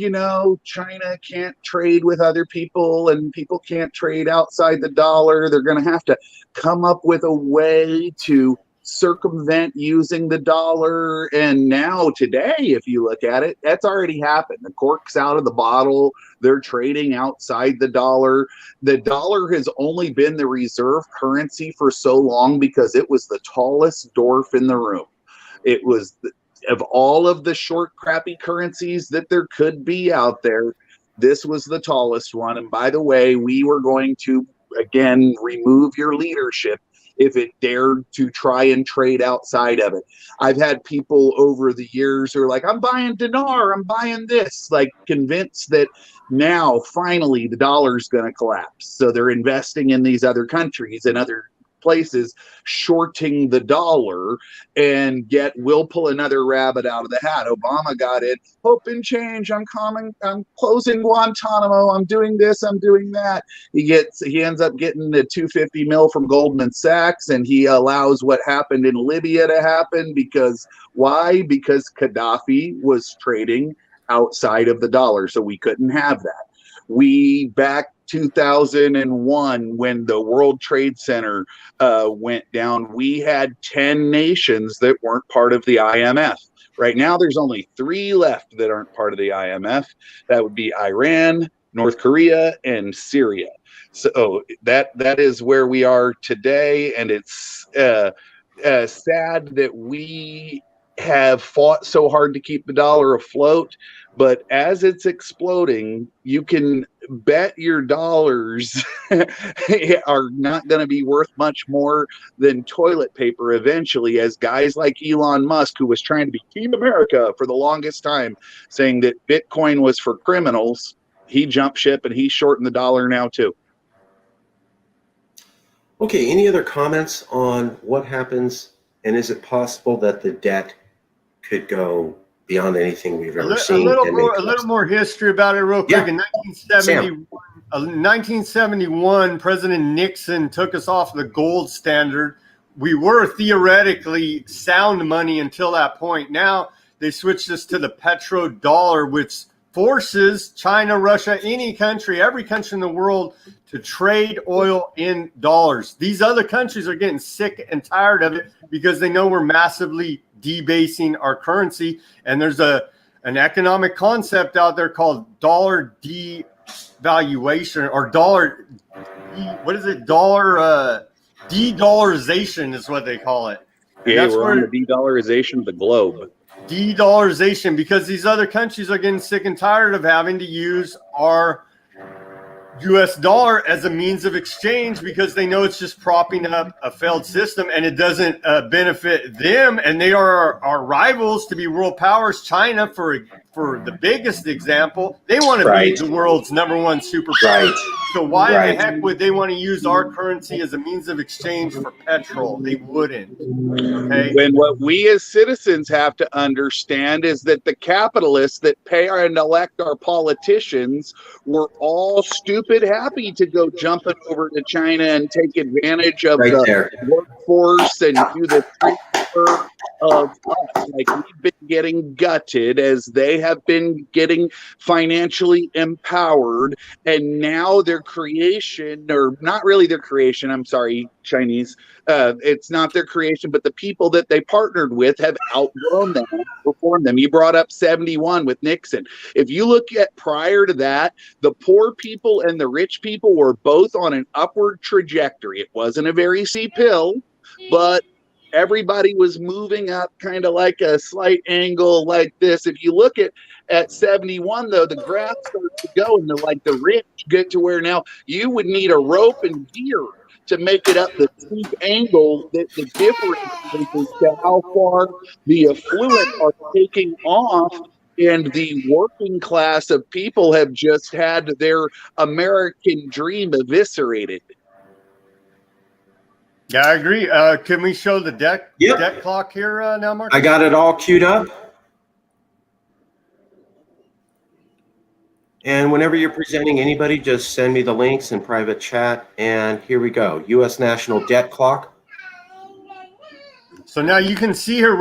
China can't trade with other people and people can't trade outside the dollar. They're going to have to come up with a way to circumvent using the dollar. And now today, if you look at it, that's already happened. The cork's out of the bottle. They're trading outside the dollar. The dollar has only been the reserve currency for so long because it was the tallest dwarf in the room. It was of all of the short, crappy currencies that there could be out there, this was the tallest one. And by the way, we were going to, again, remove your leadership if it dared to try and trade outside of it. I've had people over the years who are like, I'm buying dinar, I'm buying this, like convinced that now finally the dollar's going to collapse. So they're investing in these other countries and other places, shorting the dollar, and we'll pull another rabbit out of the hat. Obama got it. Hope and change. I'm closing Guantanamo. I'm doing this. I'm doing that. He ends up getting the $250 million from Goldman Sachs, and he allows what happened in Libya to happen because why? Because Gaddafi was trading outside of the dollar, so we couldn't have that. We back 2001 when the World Trade Center went down, we had 10 nations that weren't part of the IMF. Right now, there's only 3 left that aren't part of the IMF. That would be Iran, North Korea, and Syria. So that is where we are today, and it's sad that we have fought so hard to keep the dollar afloat. But as it's exploding, you can bet your dollars are not going to be worth much more than toilet paper eventually, as guys like Elon Musk, who was trying to be Team America for the longest time, saying that Bitcoin was for criminals, he jumped ship and he's shorting the dollar now too. Okay, any other comments on what happens, and is it possible that the debt could go beyond anything we've ever A seen. little more history about it, real quick. Yeah. In 1971, President Nixon took us off the gold standard. We were theoretically sound money until that point. Now they switched us to the petrodollar, which forces China, Russia, any country, every country in the world to trade oil in dollars. These other countries are getting sick and tired of it because they know we're massively debasing our currency. And there's an economic concept out there called dollar devaluation, or dollar, what is it? Dollar de-dollarization is what they call it. And Yeah, we're on the de-dollarization of the globe. De-dollarization, because these other countries are getting sick and tired of having to use our US dollar as a means of exchange, because they know it's just propping up a failed system and it doesn't benefit them. And they are our rivals to be world powers. China, for the biggest example, they want to be the world's #1 superpower. So why the heck would they want to use our currency as a means of exchange for petrol? They wouldn't. Okay. When what we as citizens have to understand is that the capitalists that pay and elect our politicians were all stupid happy to go jumping over to China and take advantage of the workforce and do the transfer of us. Like, we've been getting gutted as they have been getting financially empowered, and now their creation, or not really their creation, I'm sorry, Chinese, it's not their creation, but the people that they partnered with have outgrown them, outperformed them. You brought up 71 with Nixon. If you look at prior to that, the poor people and the rich people were both on an upward trajectory. It wasn't a very steep hill, but everybody was moving up kind of like a slight angle like this. If you look at 71, though, the graph starts to go, and the rich get to where now you would need a rope and gear to make it up the steep angle. That the difference is to how far the affluent are taking off, and the working class of people have just had their American dream eviscerated. Yeah, I agree. Can we show the deck clock here now, Mark? I got it all queued up. And whenever you're presenting anybody, just send me the links in private chat. And here we go. U.S. national debt clock. So now you can see here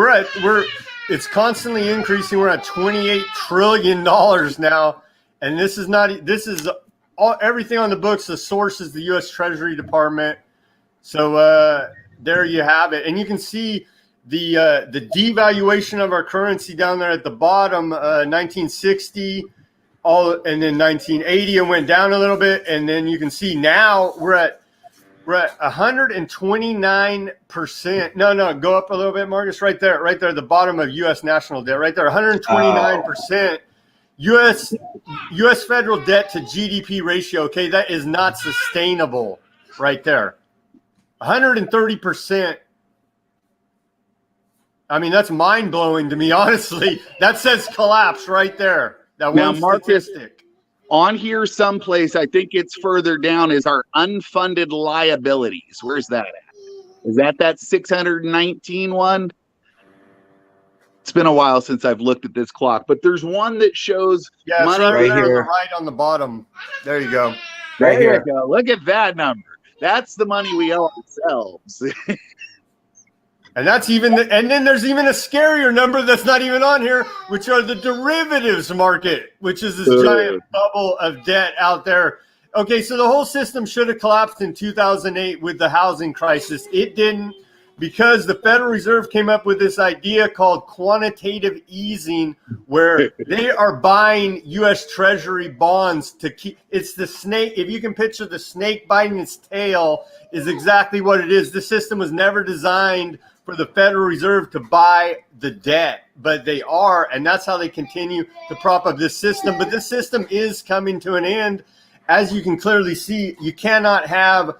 it's constantly increasing. We're at $28 trillion now, and this is everything on the books. The source is the U.S. Treasury Department. So there you have it, and you can see the devaluation of our currency down there at the bottom. 1960, and then 1980, it went down a little bit, and then you can see now we're at 129%. No, go up a little bit, Marcus. Right there, the bottom of U.S. national debt, right there, 129%. U.S. federal debt to GDP ratio. Okay, that is not sustainable. Right there. 130%. I mean, that's mind-blowing to me, honestly. That says collapse right there. That now, one Marcus, statistic. On here someplace, I think it's further down, is our unfunded liabilities. Where's that at? Is that 619 one? It's been a while since I've looked at this clock, but there's one that shows money right there here. on the right on the bottom. There you go. Right here. You go. Look at that number. That's the money we owe ourselves. And that's and then there's even a scarier number that's not even on here, which are the derivatives market, which is this giant bubble of debt out there. Okay, so the whole system should have collapsed in 2008 with the housing crisis. It didn't, because the Federal Reserve came up with this idea called quantitative easing, where they are buying U.S. Treasury bonds to keep. It's the snake. If you can picture the snake biting its tail, is exactly what it is. The system was never designed for the Federal Reserve to buy the debt, but they are, and that's how they continue to prop up this system. But this system is coming to an end. As you can clearly see, you cannot have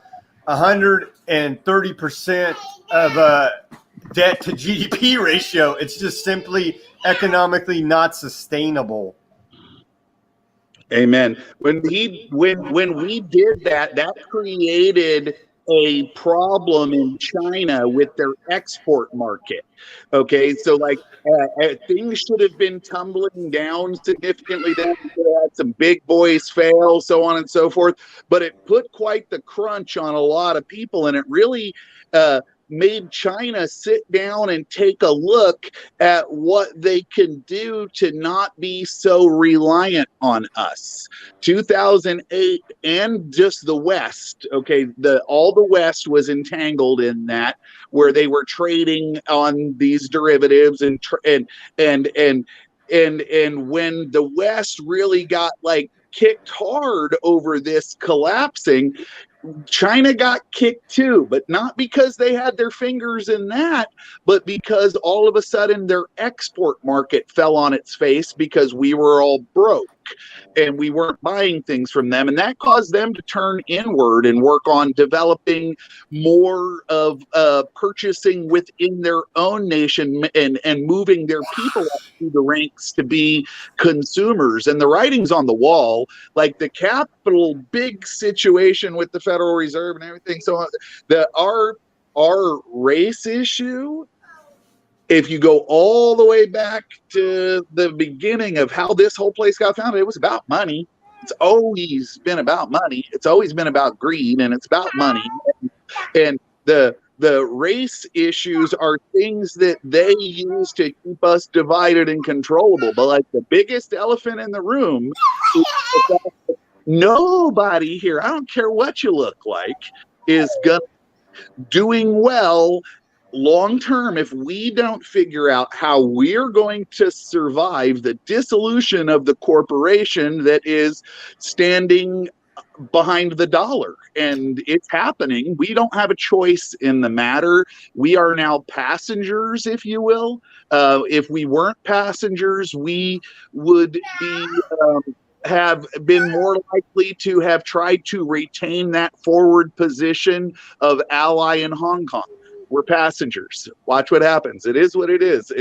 130% of debt to GDP ratio. It's just simply economically not sustainable. Amen. When we did that, that created a problem in China with their export market. Okay, so like things should have been tumbling down significantly. Down, they had some big boys fail, so on and so forth. But it put quite the crunch on a lot of people, and it really made China sit down and take a look at what they can do to not be so reliant on us. 2008 and just the West, okay, all the West was entangled in that, where they were trading on these derivatives and when the West really got like kicked hard over this collapsing, China got kicked too, but not because they had their fingers in that, but because all of a sudden their export market fell on its face because we were all broke and we weren't buying things from them. And that caused them to turn inward and work on developing more of purchasing within their own nation and moving their people up through the ranks to be consumers. And the writing's on the wall, like the capital big situation with the Federal Reserve and everything. So our race issue, if you go all the way back to the beginning of how this whole place got founded, it was about money. It's always been about money. It's always been about greed, and it's about money. And the race issues are things that they use to keep us divided and controllable. But like the biggest elephant in the room is the fact that nobody here, I don't care what you look like, is doing well long term if we don't figure out how we're going to survive the dissolution of the corporation that is standing behind the dollar. And it's happening. We don't have a choice in the matter. We are now passengers, if you will. If we weren't passengers, we would be have been more likely to have tried to retain that forward position of ally in Hong Kong. We're passengers. Watch what happens. It is what it is.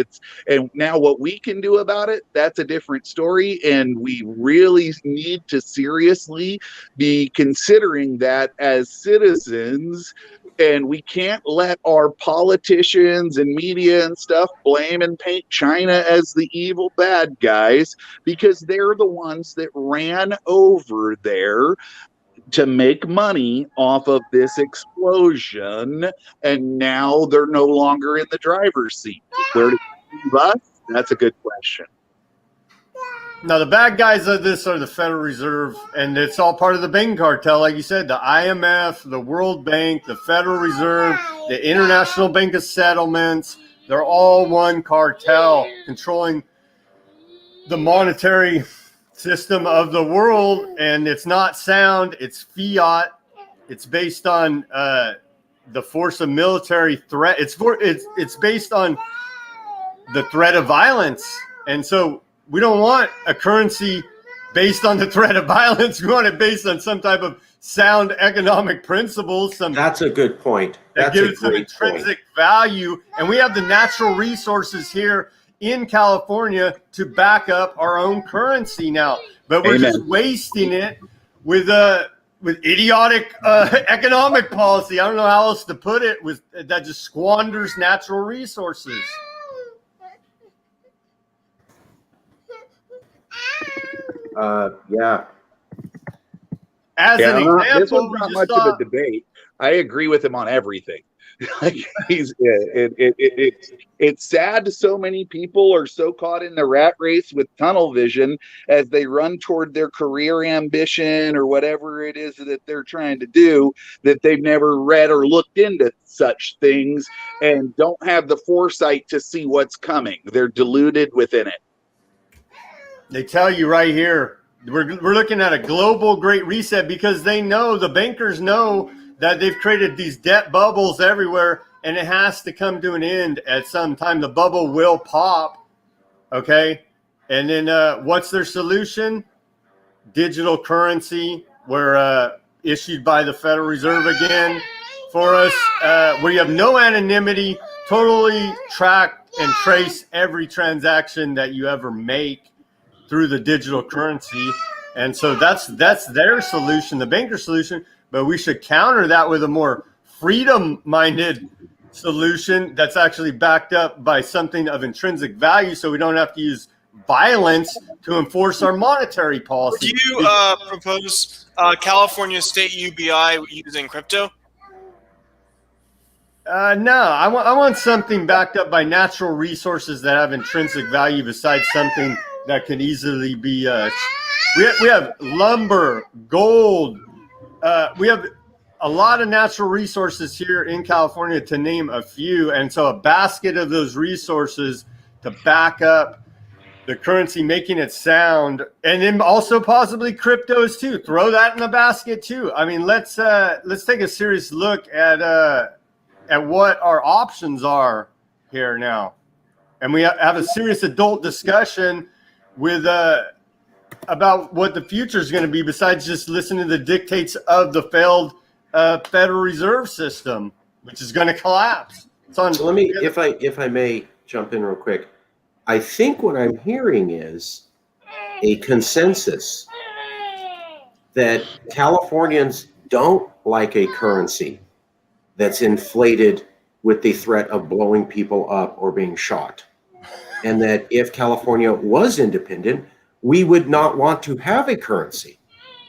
And now what we can do about it, that's a different story. And we really need to seriously be considering that as citizens. And we can't let our politicians and media and stuff blame and paint China as the evil bad guys, because they're the ones that ran over there to make money off of this explosion, and now they're no longer in the driver's seat. Where do they leave us? That's a good question. Now, the bad guys of this are the Federal Reserve, and it's all part of the banking cartel. Like you said, the IMF, the World Bank, the Federal Reserve, the International Bank of Settlements, they're all one cartel controlling the monetary system of the world, and it's not sound. It's fiat. It's based on the force of military threat. It's based on the threat of violence, and so we don't want a currency based on the threat of violence. We want it based on some type of sound economic principles. That's a good point. That gives it some intrinsic value, and we have the natural resources here in California to back up our own currency now, but we're just wasting it with idiotic economic policy. I don't know how else to put it. That just squanders natural resources. Yeah. As an example, this was not much of a debate. I agree with him on everything. Like it's sad so many people are so caught in the rat race with tunnel vision as they run toward their career ambition or whatever it is that they're trying to do, that they've never read or looked into such things and don't have the foresight to see what's coming. They're deluded within it. They tell you right here, we're looking at a global great reset because they know, the bankers know, that they've created these debt bubbles everywhere, and it has to come to an end at some time. The bubble will pop, okay? And then what's their solution? Digital currency, where issued by the Federal Reserve again for us, where you have no anonymity, totally track and trace every transaction that you ever make through the digital currency. And so that's their solution, the banker solution. But we should counter that with a more freedom-minded solution that's actually backed up by something of intrinsic value, so we don't have to use violence to enforce our monetary policy. Do you propose California state UBI using crypto? No, I want something backed up by natural resources that have intrinsic value besides something that could easily be. We have lumber, gold. We have a lot of natural resources here in California, to name a few. And so a basket of those resources to back up the currency, making it sound, and then also possibly cryptos too. Throw that in the basket too. I mean, let's take a serious look at what our options are here now, and we have a serious adult discussion with about what the future is going to be, besides just listening to the dictates of the failed Federal Reserve System, which is going to collapse. So let me, if I may jump in real quick. I think what I'm hearing is a consensus that Californians don't like a currency that's inflated with the threat of blowing people up or being shot. And that if California was independent, we would not want to have a currency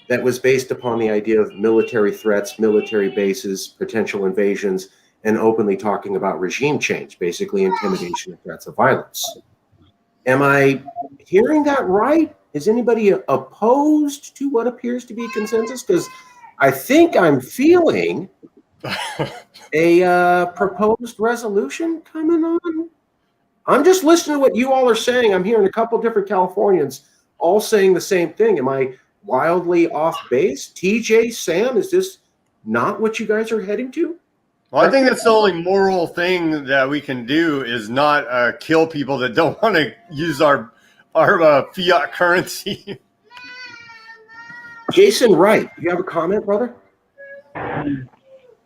that was based upon the idea of military threats, military bases, potential invasions, and openly talking about regime change, basically intimidation and threats of violence. Am I hearing that right? Is anybody opposed to what appears to be consensus? Because I think I'm feeling a proposed resolution coming on. I'm just listening to what you all are saying. I'm hearing a couple different Californians all saying the same thing. Am I wildly off base? TJ, Sam, is this not what you guys are heading to? Well, I think that's the only moral thing that we can do, is not kill people that don't want to use our fiat currency. Jason Wright, you have a comment, brother?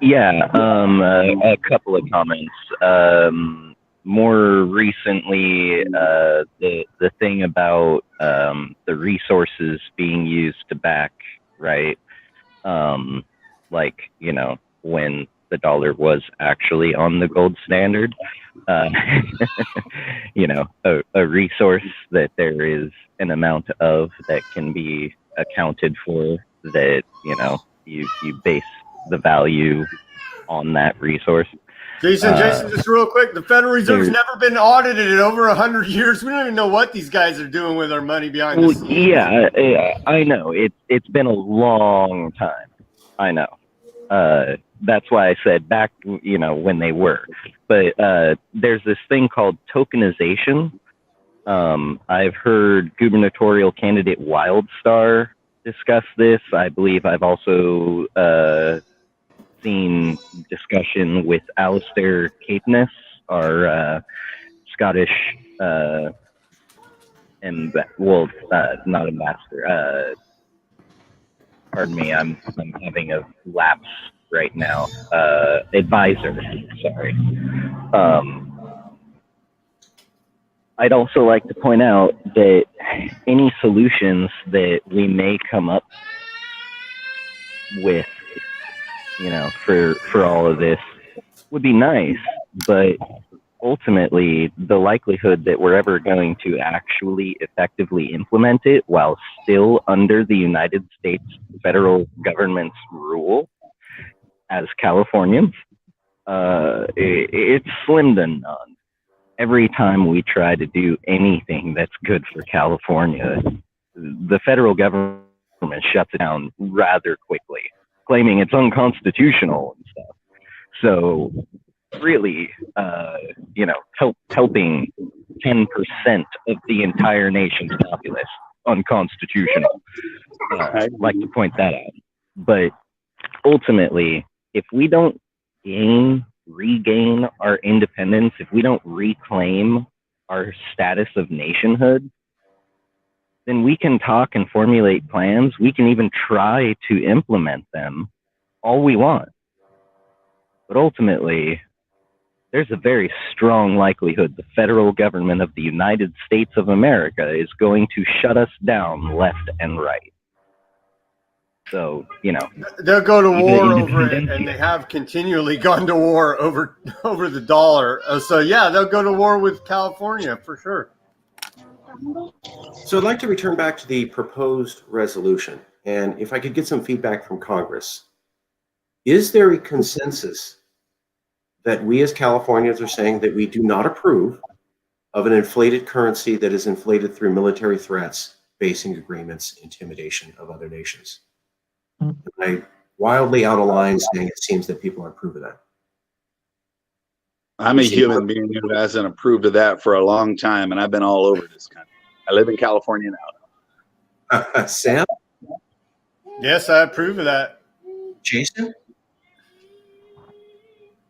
Yeah, a couple of comments. More recently, the thing about the resources being used to back, right? Like, you know, when the dollar was actually on the gold standard, you know, a resource that there is an amount of that can be accounted for, that, you know, you base the value on that resource. Jason, just real quick, the Federal Reserve's never been audited in over 100 years. We don't even know what these guys are doing with our money behind the scenes. Yeah, I know. It's been a long time. I know. That's why I said back, you know, when they were. But there's this thing called tokenization. I've heard gubernatorial candidate Wildstar discuss this. I believe I've also seen discussion with Alistair Caithness, our Scottish, not ambassador. Pardon me, I'm having a lapse right now. Advisor, sorry. I'd also like to point out that any solutions that we may come up with, you know, for all of this would be nice, but ultimately the likelihood that we're ever going to actually effectively implement it while still under the United States federal government's rule as Californians, it's slim to none. Every time we try to do anything that's good for California, the federal government shuts it down rather quickly, claiming it's unconstitutional and stuff. So really, you know, helping 10% of the entire nation's populace unconstitutional. I'd like to point that out. But ultimately, if we don't regain our independence, if we don't reclaim our status of nationhood, then we can talk and formulate plans. We can even try to implement them all we want. But ultimately, there's a very strong likelihood the federal government of the United States of America is going to shut us down left and right. So, They'll go to war even over it, and they have continually gone to war over the dollar. So yeah, they'll go to war with California for sure. So I'd like to return back to the proposed resolution, and if I could get some feedback from Congress. Is there a consensus that we as Californians are saying that we do not approve of an inflated currency that is inflated through military threats, basing agreements, intimidation of other nations? Am I wildly out of line saying it seems that people approve of that? I'm a human being who hasn't approved of that for a long time, and I've been all over this country. I live in California now. Sam? Yes, I approve of that. Jason?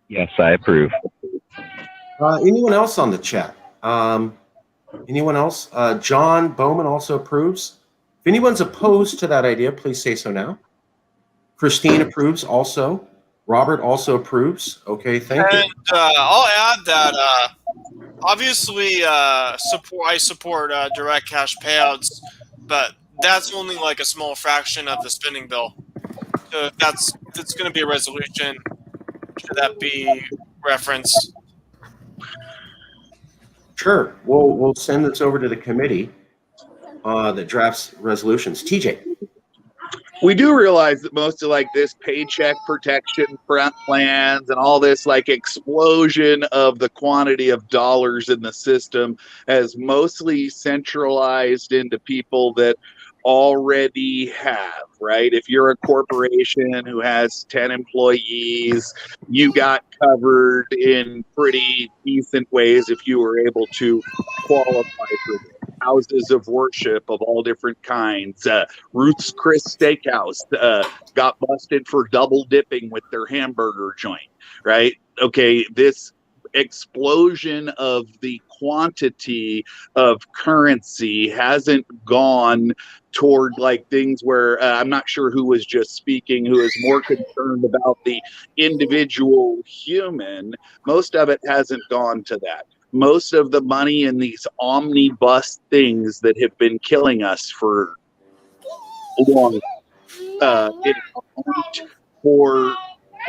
yes, I approve. Anyone else on the chat? Anyone else? John Bowman also approves. If anyone's opposed to that idea, please say so now. Christine approves also. Robert also approves. Okay, thank you. And I'll add that obviously I support direct cash payouts, but that's only like a small fraction of the spending bill. So if it's going to be a resolution, should that be referenced? Sure. We'll send this over to the committee that drafts resolutions. TJ. We do realize that most of like this paycheck protection plans and all this like explosion of the quantity of dollars in the system has mostly centralized into people that already have, right? If you're a corporation who has 10 employees, you got covered in pretty decent ways if you were able to qualify for this. Houses of worship of all different kinds. Ruth's Chris Steakhouse got busted for double dipping with their hamburger joint, right? Okay, this explosion of the quantity of currency hasn't gone toward like things where I'm not sure who was just speaking, who is more concerned about the individual human. Most of it hasn't gone to that. Most of the money in these omnibus things that have been killing us for long, it aren't for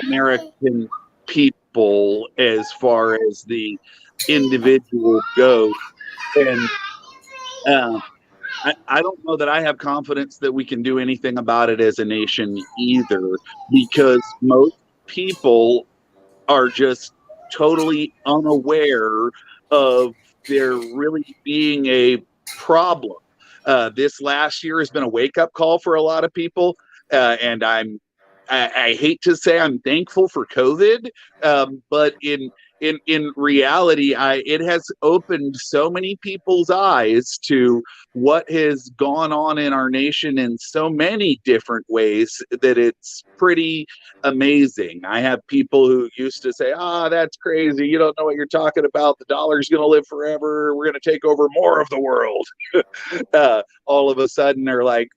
American people as far as the individual goes. And I don't know that I have confidence that we can do anything about it as a nation either, because most people are just totally unaware of there really being a problem. This last year has been a wake-up call for a lot of people, and I hate to say I'm thankful for COVID, but in reality, it has opened so many people's eyes to what has gone on in our nation in so many different ways that it's pretty amazing. I have people who used to say, that's crazy. You don't know what you're talking about. The dollar's going to live forever. We're going to take over more of the world. All of a sudden they're like,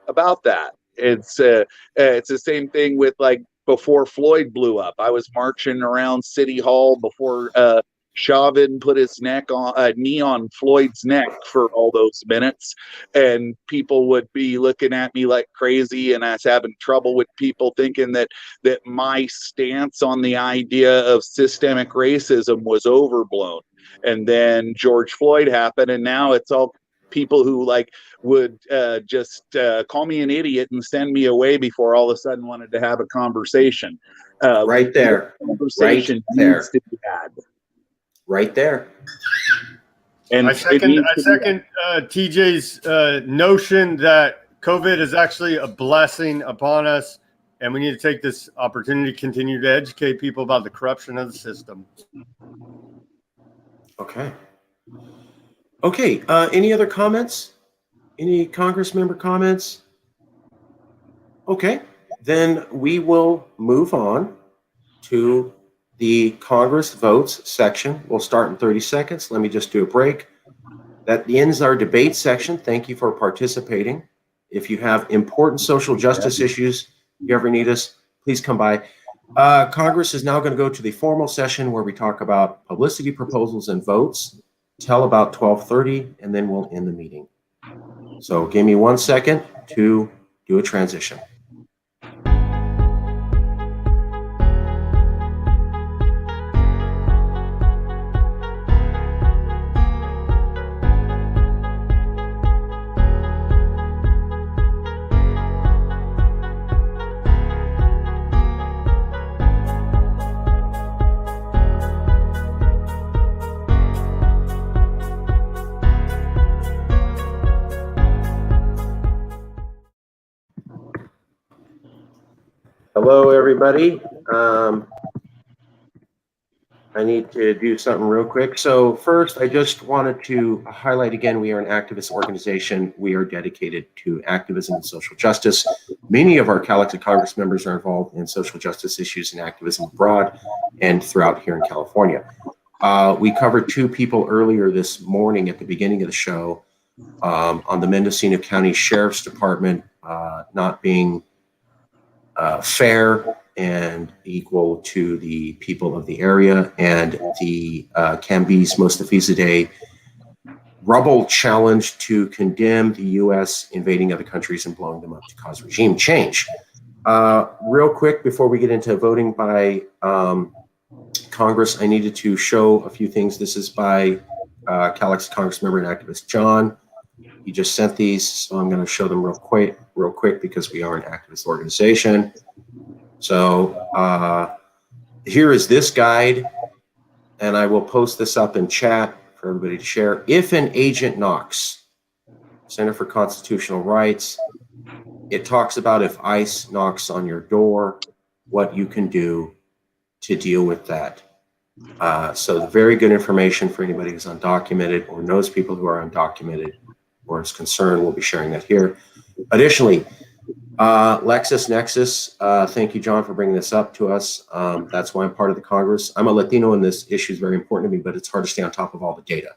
about that. It's the same thing with like before Floyd blew up. I was marching around City Hall before Chauvin put his knee on Floyd's neck for all those minutes, and people would be looking at me like crazy, and I was having trouble with people thinking that my stance on the idea of systemic racism was overblown. And then George Floyd happened, and now it's all people who like would just call me an idiot and send me away before all of a sudden wanted to have a conversation. Right there. Conversation right there. needs to be had. Right there. And I second TJ's notion that COVID is actually a blessing upon us, and we need to take this opportunity to continue to educate people about the corruption of the system. Okay. Okay. Any other comments? Any Congress member comments? Okay. Then we will move on to the Congress votes section. We'll start in 30 seconds. Let me just do a break. That ends our debate section. Thank you for participating. If you have important social justice issues, if you ever need us, please come by. Congress is now going to go to the formal session where we talk about publicity proposals and votes till about 12:30, and then we'll end the meeting. So give me 1 second to do a transition. Hello, everybody. I need to do something real quick. So first, I just wanted to highlight again, we are an activist organization. We are dedicated to activism and social justice. Many of our CALEXIT Congress members are involved in social justice issues and activism abroad and throughout here in California. We covered two people earlier this morning at the beginning of the show on the Mendocino County Sheriff's Department not being fair and equal to the people of the area, and the Camby's Mustafiza Day rubble challenge to condemn the U.S. invading other countries and blowing them up to cause regime change. Real quick, before we get into voting by Congress, I needed to show a few things. This is by CALEXIT Congress member and activist John. He just sent these, so I'm going to show them real quick because we are an activist organization. So here is this guide, and I will post this up in chat for everybody to share. If an agent knocks, Center for Constitutional Rights, it talks about if ICE knocks on your door, what you can do to deal with that. So very good information for anybody who's undocumented or knows people who are undocumented or is concerned. We'll be sharing that here. Additionally, LexisNexis, thank you, John, for bringing this up to us. That's why I'm part of the Congress. I'm a Latino, and this issue is very important to me, but it's hard to stay on top of all the data.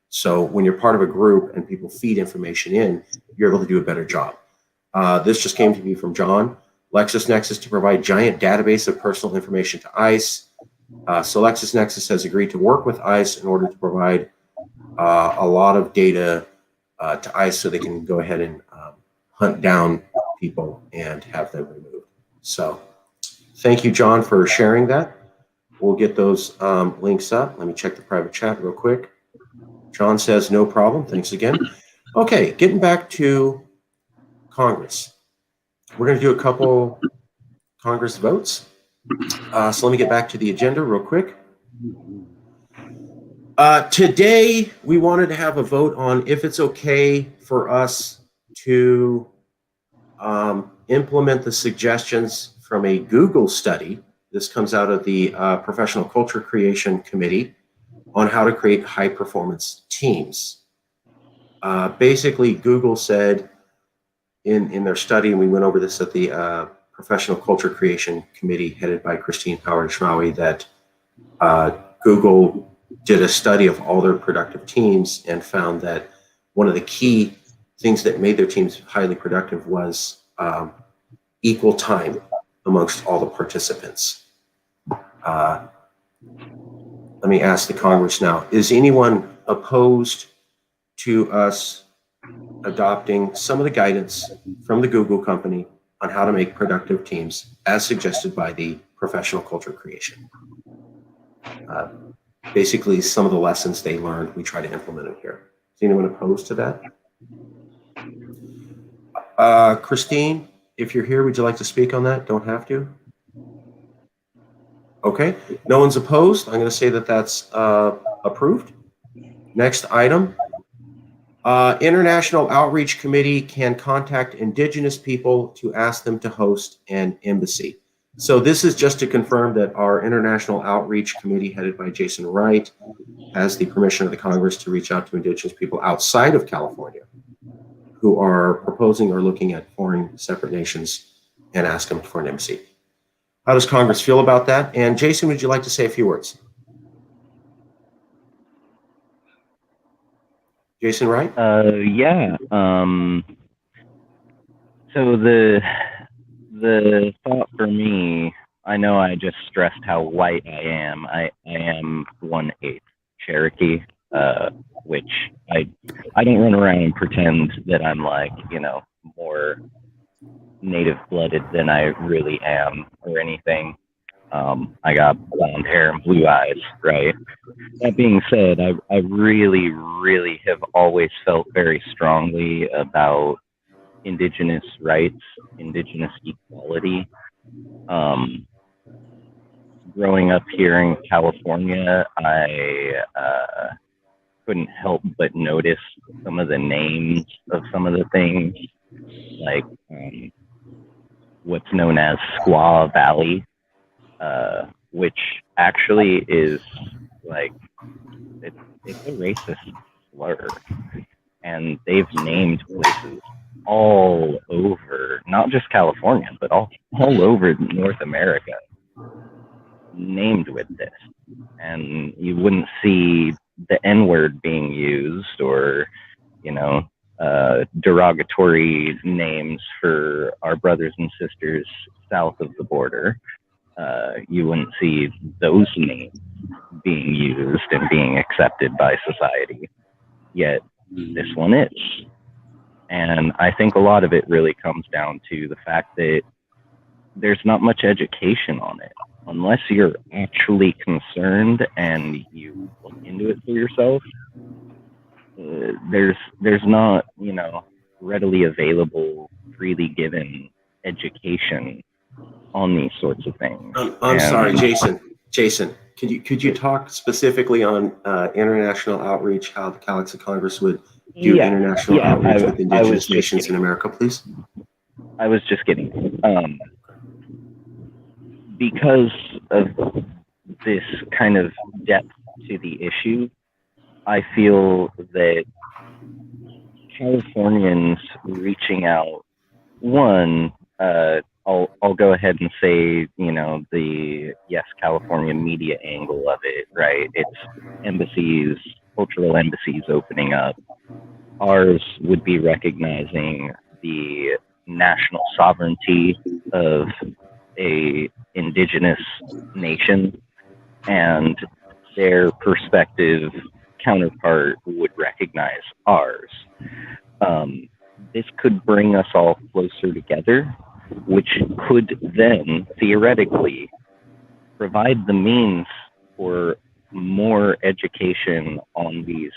So when you're part of a group and people feed information in, you're able to do a better job. This just came to me from John. LexisNexis to provide giant database of personal information to ICE. So LexisNexis has agreed to work with ICE in order to provide a lot of data to ICE so they can go ahead and hunt down people and have them removed. So thank you, John, for sharing that. We'll get those links up. Let me check the private chat real quick. John says, no problem. Thanks again. Okay, getting back to Congress. We're going to do a couple Congress votes. So let me get back to the agenda real quick. Today, we wanted to have a vote on if it's okay for us to implement the suggestions from a Google study. This comes out of the Professional Culture Creation Committee on how to create high-performance teams. Basically, Google said in their study, and we went over this at the Professional Culture Creation Committee headed by Christine Howard-Schmaui, that Google did a study of all their productive teams and found that one of the key things that made their teams highly productive was equal time amongst all the participants. Let me ask the Congress now, is anyone opposed to us adopting some of the guidance from the Google company on how to make productive teams as suggested by the Professional Culture Creation? Basically, some of the lessons they learned, we try to implement them here. Is anyone opposed to that? Christine, if you're here, would you like to speak on that? Don't have to. Okay, no one's opposed. I'm going to say that that's approved. Next item. International Outreach Committee can contact Indigenous people to ask them to host an embassy. So this is just to confirm that our International Outreach Committee, headed by Jason Wright, has the permission of the Congress to reach out to Indigenous people outside of California who are proposing or looking at foreign separate nations and ask them for an embassy. How does Congress feel about that? And Jason, would you like to say a few words? Jason Wright? Yeah. So the thought for me, I know I just stressed how white I am. I am 1/8 Cherokee, which I don't run around and pretend that I'm like, you know, more native-blooded than I really am or anything. I got blonde hair and blue eyes, right? That being said, I really, really have always felt very strongly about Indigenous rights, Indigenous equality. Growing up here in California, I couldn't help but notice some of the names of some of the things, like what's known as Squaw Valley, which actually is like, it's a racist slur. And they've named places all over, not just California, but all over North America, named with this. And you wouldn't see the N-word being used, or, you know, derogatory names for our brothers and sisters south of the border. You wouldn't see those names being used and being accepted by society. Yet this one is. And I think a lot of it really comes down to the fact that there's not much education on it. Unless you're actually concerned and you look into it for yourself, there's not, you know, readily available, freely given education on these sorts of things. I'm sorry, Jason. Jason, could you talk specifically on international outreach, how the CALEXIT Congress would do international outreach with Indigenous nations in America, please? I was just kidding. Because of this kind of depth to the issue, I feel that Californians reaching out, one, I'll go ahead and say, you know, the Yes California media angle of it, right? It's embassies, cultural embassies opening up. Ours would be recognizing the national sovereignty of a indigenous nation, and their perspective counterpart would recognize ours. This could bring us all closer together, which could then theoretically provide the means for more education on these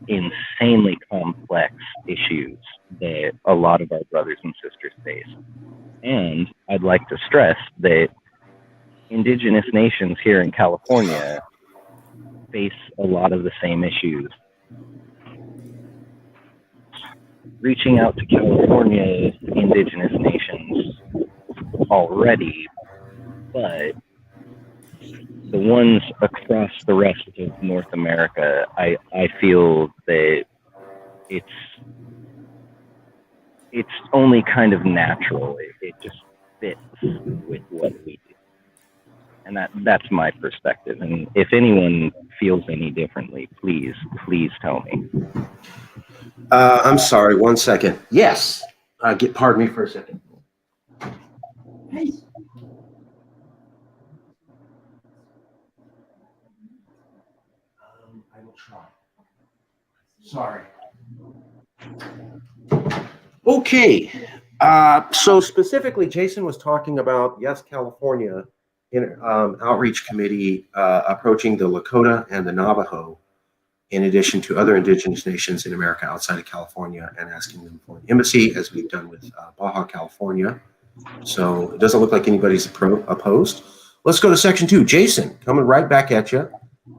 insanely complex issues that a lot of our brothers and sisters face. And I'd like to stress that Indigenous nations here in California face a lot of the same issues. Reaching out to California Indigenous nations already, but the ones across the rest of North America, I feel that it's only kind of natural. It just fits with what we do. And that's my perspective. And if anyone feels any differently, please tell me. I'm sorry, 1 second. Yes. Pardon me for a second. I will try. Sorry. Okay. So specifically, Jason was talking about Yes California outreach committee approaching the Lakota and the Navajo, in addition to other indigenous nations in America outside of California, and asking them for an embassy, as we've done with Baja California. So it doesn't look like anybody's opposed. Let's go to section 2. Jason, coming right back at you.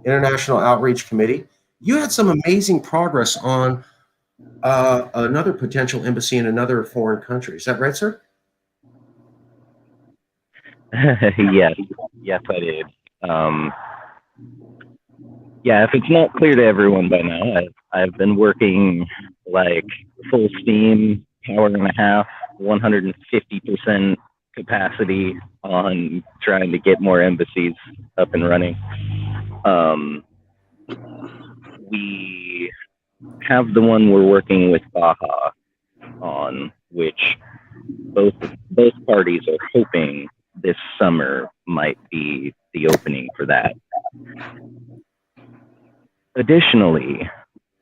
International Outreach Committee. You had some amazing progress on another potential embassy in another foreign country. Is that right, sir? Yes, I did. Yeah, if it's not clear to everyone by now, I've been working like full steam, hour and a half, 150% capacity on trying to get more embassies up and running. We have the one we're working with Baja on, which both parties are hoping this summer might be the opening for that. Additionally,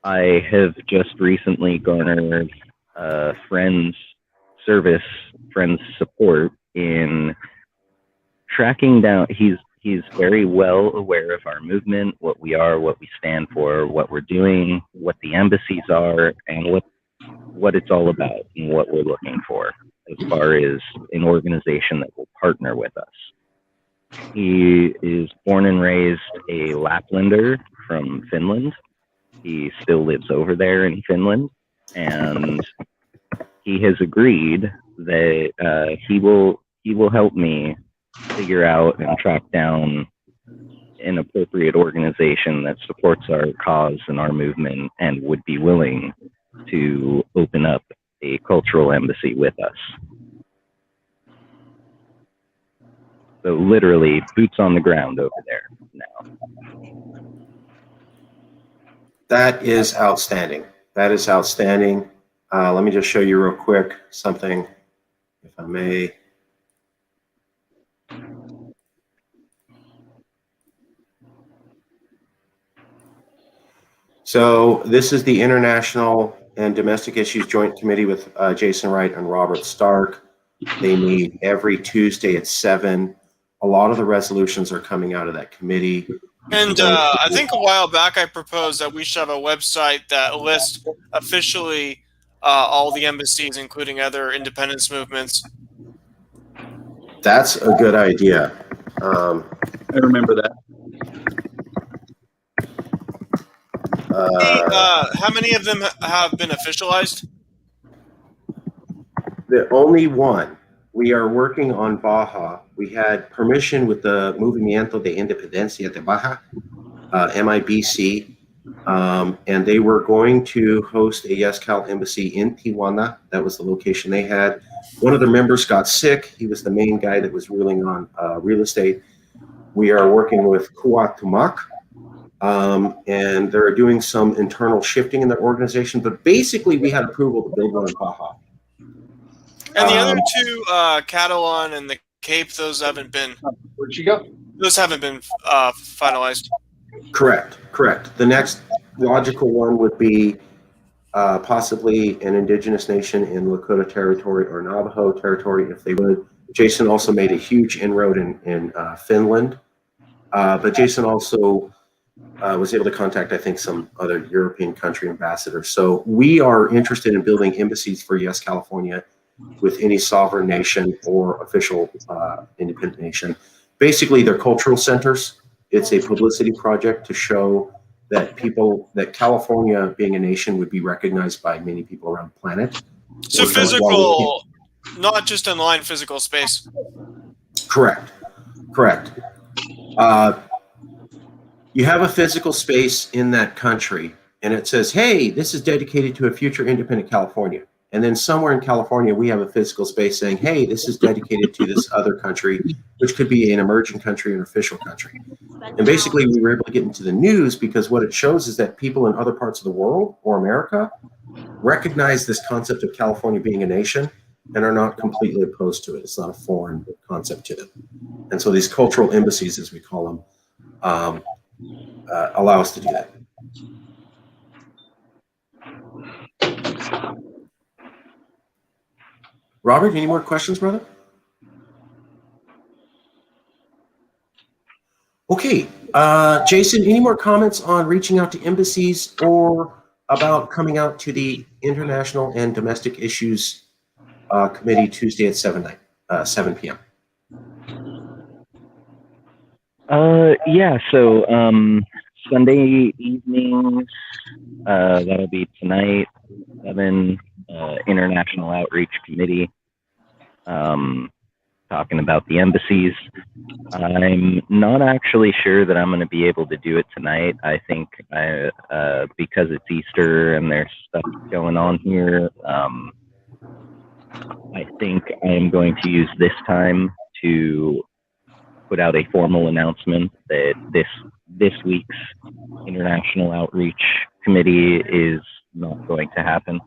I have just recently garnered a friend's service friends support in tracking down. He's very well aware of our movement, what we are, what we stand for, what we're doing, what the embassies are, and what it's all about and what we're looking for as far as an organization that will partner with us. He is born and raised a Laplander from Finland. He still lives over there in Finland, and he has agreed that he will help me figure out and track down an appropriate organization that supports our cause and our movement and would be willing to open up a cultural embassy with us. So literally boots on the ground over there now. That is outstanding. That is outstanding. Let me just show you real quick something, if I may. So this is the International and Domestic Issues Joint Committee with Jason Wright and Robert Stark. They meet every Tuesday at 7. A lot of the resolutions are coming out of that committee. And I think a while back I proposed that we should have a website that lists officially all the embassies, including other independence movements. That's a good idea. I remember that. How many of them have been officialized? The only one. We are working on Baja. We had permission with the Movimiento de Independencia de Baja, MIBC, and they were going to host a YesCal embassy in Tijuana. That was the location they had. One of their members got sick. He was the main guy that was ruling on real estate. We are working with Cuauhtémoc, and they're doing some internal shifting in their organization. But basically, we had approval to build one in Baja. And the other two, Catalan and the Cape, those haven't been. Where'd she go? Those haven't been finalized. Correct. The next logical one would be possibly an indigenous nation in Lakota territory or Navajo territory, if they would. Jason also made a huge inroad in Finland, but Jason also was able to contact, I think, some other European country ambassadors. So we are interested in building embassies for Yes California with any sovereign nation or official independent nation. Basically, they're cultural centers. It's a publicity project to show that California, being a nation, would be recognized by many people around the planet. So physical, not just online physical space. Correct. You have a physical space in that country, and it says, hey, this is dedicated to a future independent California. And then somewhere in California, we have a physical space saying, hey, this is dedicated to this other country, which could be an emerging country or an official country. And basically, we were able to get into the news because what it shows is that people in other parts of the world or America recognize this concept of California being a nation and are not completely opposed to it. It's not a foreign concept to them. And so these cultural embassies, as we call them, allow us to do that. Robert, any more questions, brother? Okay. Jason, any more comments on reaching out to embassies or about coming out to the International and Domestic Issues Committee Tuesday at 7 p.m.? Yeah, so Sunday evenings, that'll be tonight, 7, International Outreach Committee, talking about the embassies. I'm not actually sure that I'm going to be able to do it tonight. I think because it's Easter and there's stuff going on here, I think I am going to use this time to put out a formal announcement that this week's International Outreach Committee is not going to happen.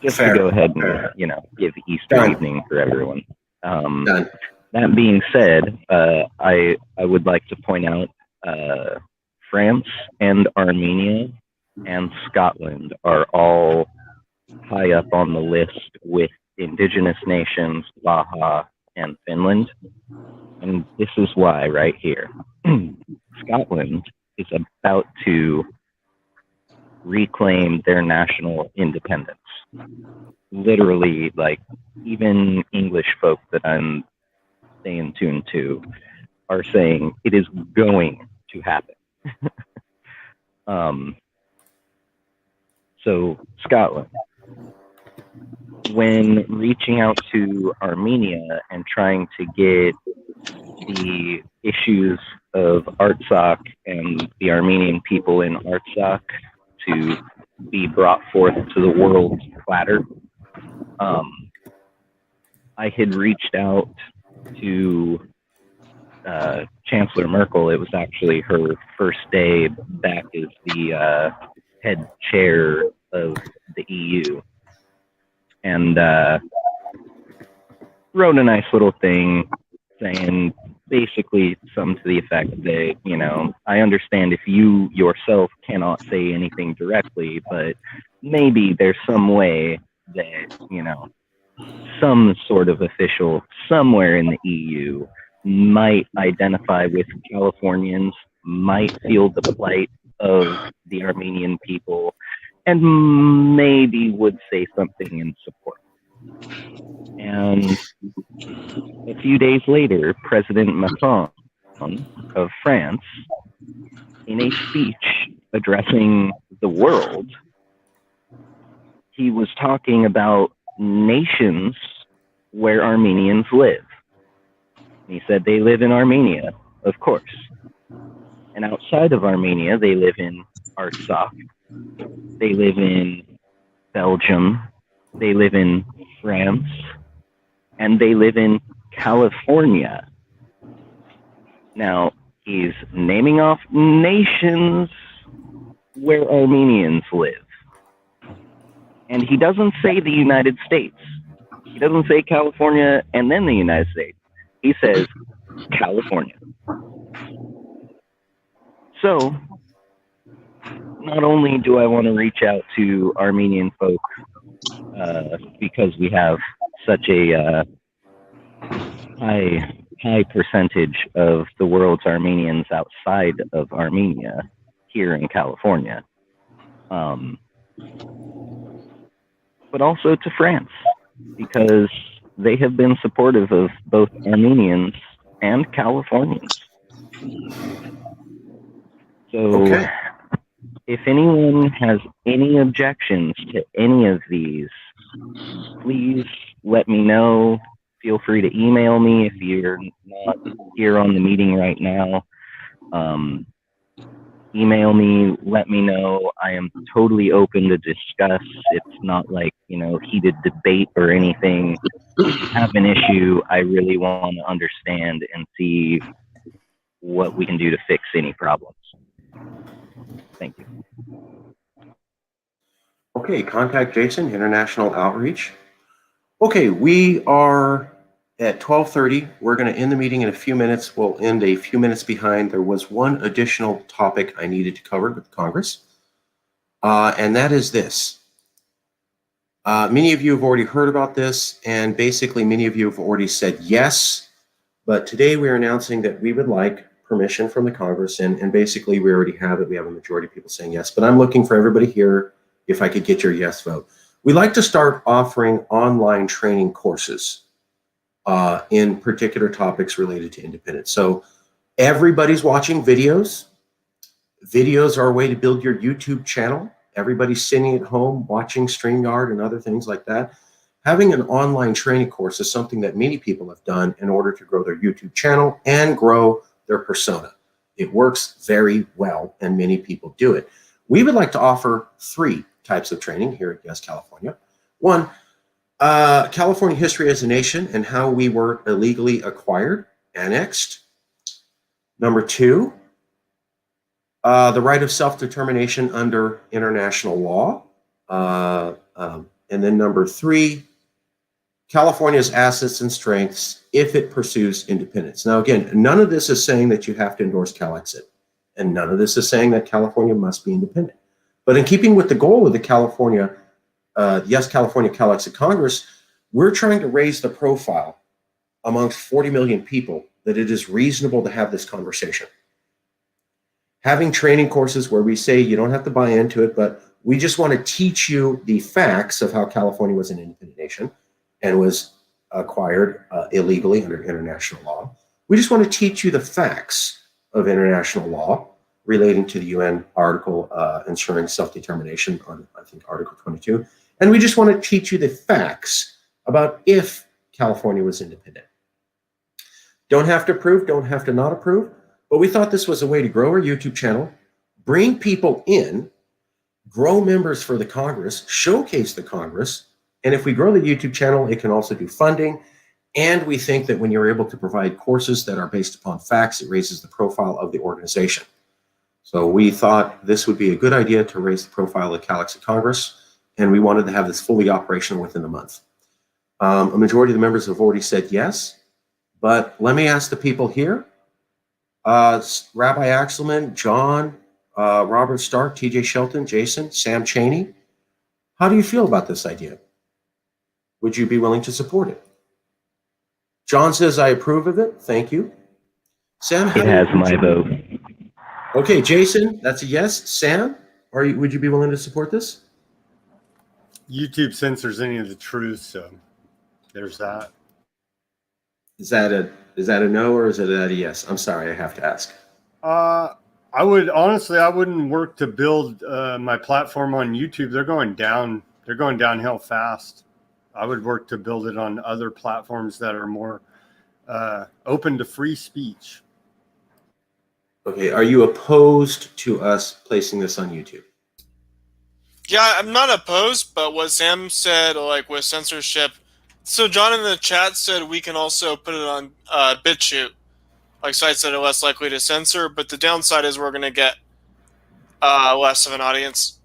Just to go ahead and, give Easter evening for everyone. That being said, I would like to point out France and Armenia and Scotland are all high up on the list with indigenous nations, Baja, and Finland. And this is why right here. Scotland is about to reclaim their national independence. Literally, like, even English folk that I'm staying tuned to are saying it is going to happen. So Scotland, when reaching out to Armenia and trying to get the issues of Artsakh and the Armenian people in Artsakh to be brought forth to the world's platter, I had reached out to Chancellor Merkel. It was actually her first day back as the head chair of the EU, and wrote a nice little thing saying basically something to the effect that, you know, I understand if you yourself cannot say anything directly, but maybe there's some way that, you know, some sort of official somewhere in the EU might identify with Californians, might feel the plight of the Armenian people, and maybe would say something in support. And a few days later, President Macron of France, in a speech addressing the world, he was talking about nations where Armenians live. He said they live in Armenia, of course. And outside of Armenia, they live in Artsakh, they live in Belgium, they live in France, and they live in California. Now, he's naming off nations where Armenians live. And he doesn't say the United States. He doesn't say California and then the United States. He says California. So, not only do I want to reach out to Armenian folk because we have such a high percentage of the world's Armenians outside of Armenia here in California, but also to France, because they have been supportive of both Armenians and Californians. So Okay. if anyone has any objections to any of these, please let me know. Feel free to email me if you're not here on the meeting right now. Email me, let me know. I am totally open to discuss. It's not like, you know, heated debate or anything. If you have an issue, I really want to understand and see what we can do to fix any problems. Thank you. Okay, contact Jason, International Outreach. Okay, we are at 12:30. We're going to end the meeting in a few minutes. We'll end a few minutes behind. There was one additional topic I needed to cover with Congress, and that is this. Many of you have already heard about this, and basically many of you have already said yes, but today we're announcing that we would like permission from the Congress, and basically we already have it. We have a majority of people saying yes, but I'm looking for everybody here, if I could get your yes vote. We'd like to start offering online training courses in particular topics related to independence. So everybody's watching videos. Videos are a way to build your YouTube channel. Everybody's sitting at home watching StreamYard and other things like that. Having an online training course is something that many people have done in order to grow their YouTube channel and grow their persona. It works very well, and many people do it. We would like to offer 3 types of training here at Yes California. 1, California history as a nation and how we were illegally acquired, annexed. Number 2, the right of self-determination under international law. And then number 3, California's assets and strengths if it pursues independence. Now, again, none of this is saying that you have to endorse CalExit, and none of this is saying that California must be independent. But in keeping with the goal of the Yes California CalExit Congress, We're trying to raise the profile amongst 40 million people that it is reasonable to have this conversation. Having training courses where we say you don't have to buy into it, but we just want to teach you the facts of how California was an independent nation and was acquired illegally under international law. We just want to teach you the facts of international law relating to the UN article ensuring self-determination on, I think, Article 22. And we just want to teach you the facts about if California was independent. Don't have to approve, don't have to not approve, but we thought this was a way to grow our YouTube channel, bring people in, grow members for the Congress, showcase the Congress, and if we grow the YouTube channel, it can also do funding. And we think that when you're able to provide courses that are based upon facts, it raises the profile of the organization. So we thought this would be a good idea to raise the profile of CALEXIT Congress, and we wanted to have this fully operational within the month. A majority of the members have already said yes, but let me ask the people here. Rabbi Axelman, John, Robert Stark, TJ Shelton, Jason, Sam Chaney. How do you feel about this idea? Would you be willing to support it? John says, I approve of it. Thank you. Sam, It has my vote. Okay, Jason, that's a yes. Sam, would you be willing to support this? YouTube censors any of the truth, so there's that. Is that a no or is it a yes? I'm sorry, I have to ask. I wouldn't work to build my platform on YouTube. They're going down. They're going downhill fast. I would work to build it on other platforms that are more open to free speech. Okay, are you opposed to us placing this on YouTube? Yeah, I'm not opposed, but what Sam said, like with censorship. So John in the chat said we can also put it on BitChute, like sites that are less likely to censor. But the downside is we're going to get less of an audience,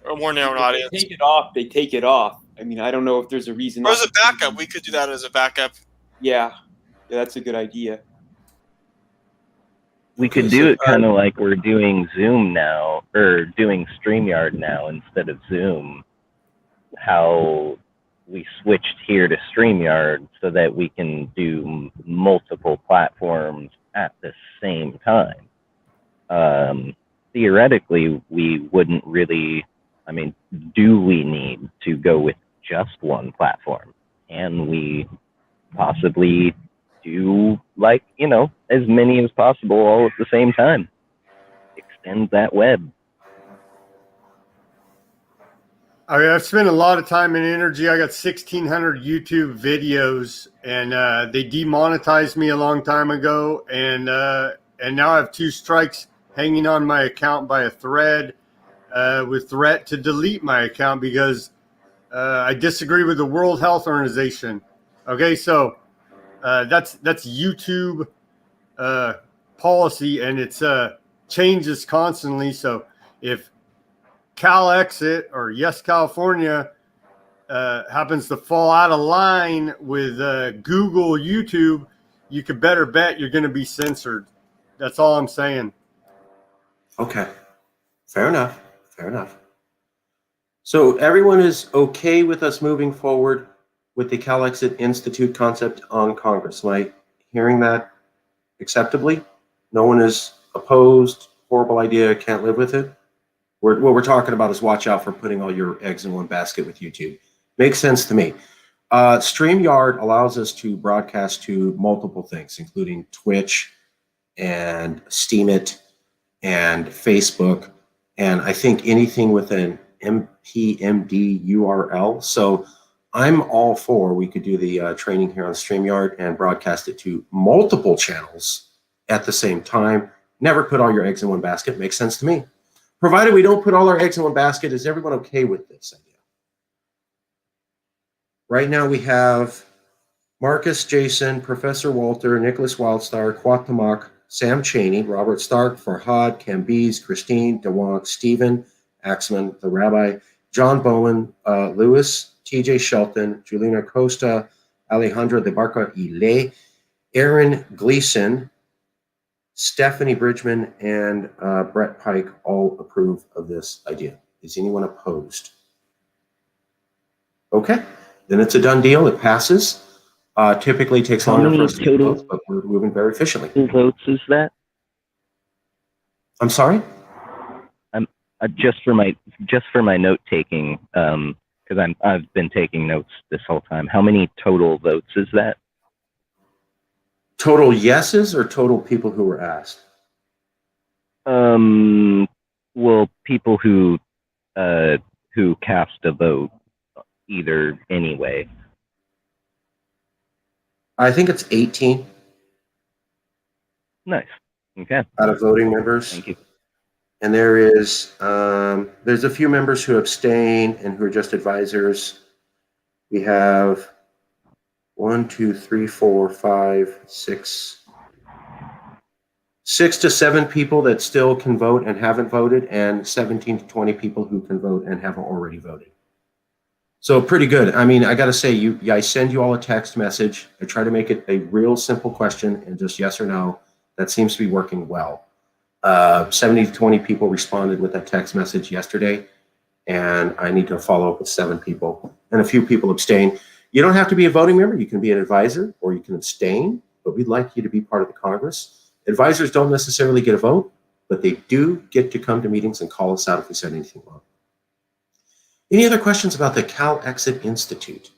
or more narrow audience. They take it off. They take it off. I mean, I don't know if there's a reason. Or as a backup, we could do that as a backup. Yeah, that's a good idea. We could do it kind of like we're doing Zoom now, or doing StreamYard now instead of Zoom. How we switched here to StreamYard so that we can do multiple platforms at the same time. Theoretically, we wouldn't really, I mean, do we need to go with just one platform? And we possibly do, like, you know, as many as possible all at the same time. Extend that web. I mean, I've spent a lot of time and energy. I got 1,600 YouTube videos, and they demonetized me a long time ago, and now I have 2 strikes hanging on my account by a thread, with threat to delete my account because I disagree with the World Health Organization. Okay, so that's YouTube policy, and it's changes constantly. So if CalExit or Yes California happens to fall out of line with Google, YouTube, you could better bet you're going to be censored. That's all I'm saying. Okay, fair enough. Fair enough. So everyone is okay with us moving forward with the CalExit Institute concept on Congress. Am I hearing that acceptably? No one is opposed, horrible idea, can't live with it? What we're talking about is watch out for putting all your eggs in one basket with YouTube. Makes sense to me. StreamYard allows us to broadcast to multiple things, including Twitch and Steemit and Facebook, and I think anything with an MPMD URL. So I'm all for we could do the training here on StreamYard and broadcast it to multiple channels at the same time. Never put all your eggs in one basket. Makes sense to me. Provided we don't put all our eggs in one basket, is everyone okay with this idea? Right now we have Marcus, Jason, Professor Walter, Nicholas Wildstar, Quatamak, Sam Chaney, Robert Stark, Farhad, Cambiz, Christine, DeWonk, Stephen, Axman, the Rabbi, John Bowen, Lewis, TJ Shelton, Julina Costa, Alejandro de Barca Ile, Aaron Gleason, Stephanie Bridgman, and Brett Pike all approve of this idea. Is anyone opposed? Okay. then it's a done deal. It passes. Typically takes How longer many for us to get total- votes, but we're moving very efficiently. votes is that? I'm sorry? Just for my note taking, because I've been taking notes this whole time. How many total votes is that? Total yeses or total people who were asked? Well, people who cast a vote either anyway. I think it's 18 Nice. Okay. out of voting members. Thank you. And there's a few members who abstain and who are just advisors. We have 1, 2, 3, 4, 5, 6 to 7 people that still can vote and haven't voted, and 17 to 20 people who can vote and haven't already voted. So pretty good. I mean, I got to say, I send you all a text message. I try to make it a real simple question and just yes or no. That seems to be working well. 70 to 20 people responded with that text message yesterday, and I need to follow up with 7 people, and a few people abstain. You don't have to be a voting member. You can be an advisor or you can abstain, but we'd like you to be part of the Congress. Advisors don't necessarily get a vote, but they do get to come to meetings and call us out if we said anything wrong. Any other questions about the CalExit Institute?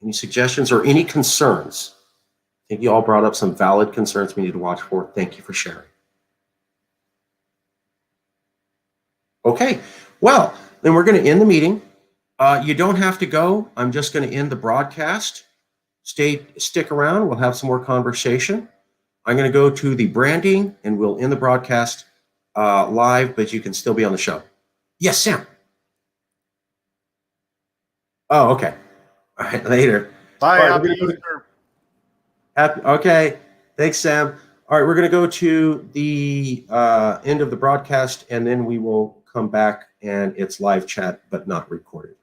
Any suggestions or any concerns? I think you all brought up some valid concerns we need to watch for. Thank you for sharing. Okay, well, then we're going to end the meeting. You don't have to go. I'm just going to end the broadcast. Stick around. We'll have some more conversation. I'm going to go to the branding, and we'll end the broadcast live, but you can still be on the show. Yes, Sam. Oh, okay. All right, later. Bye. All right, Happy Easter. Okay. Thanks, Sam. All right, we're going to go to the end of the broadcast, and then we will come back, and it's live chat, but not recorded.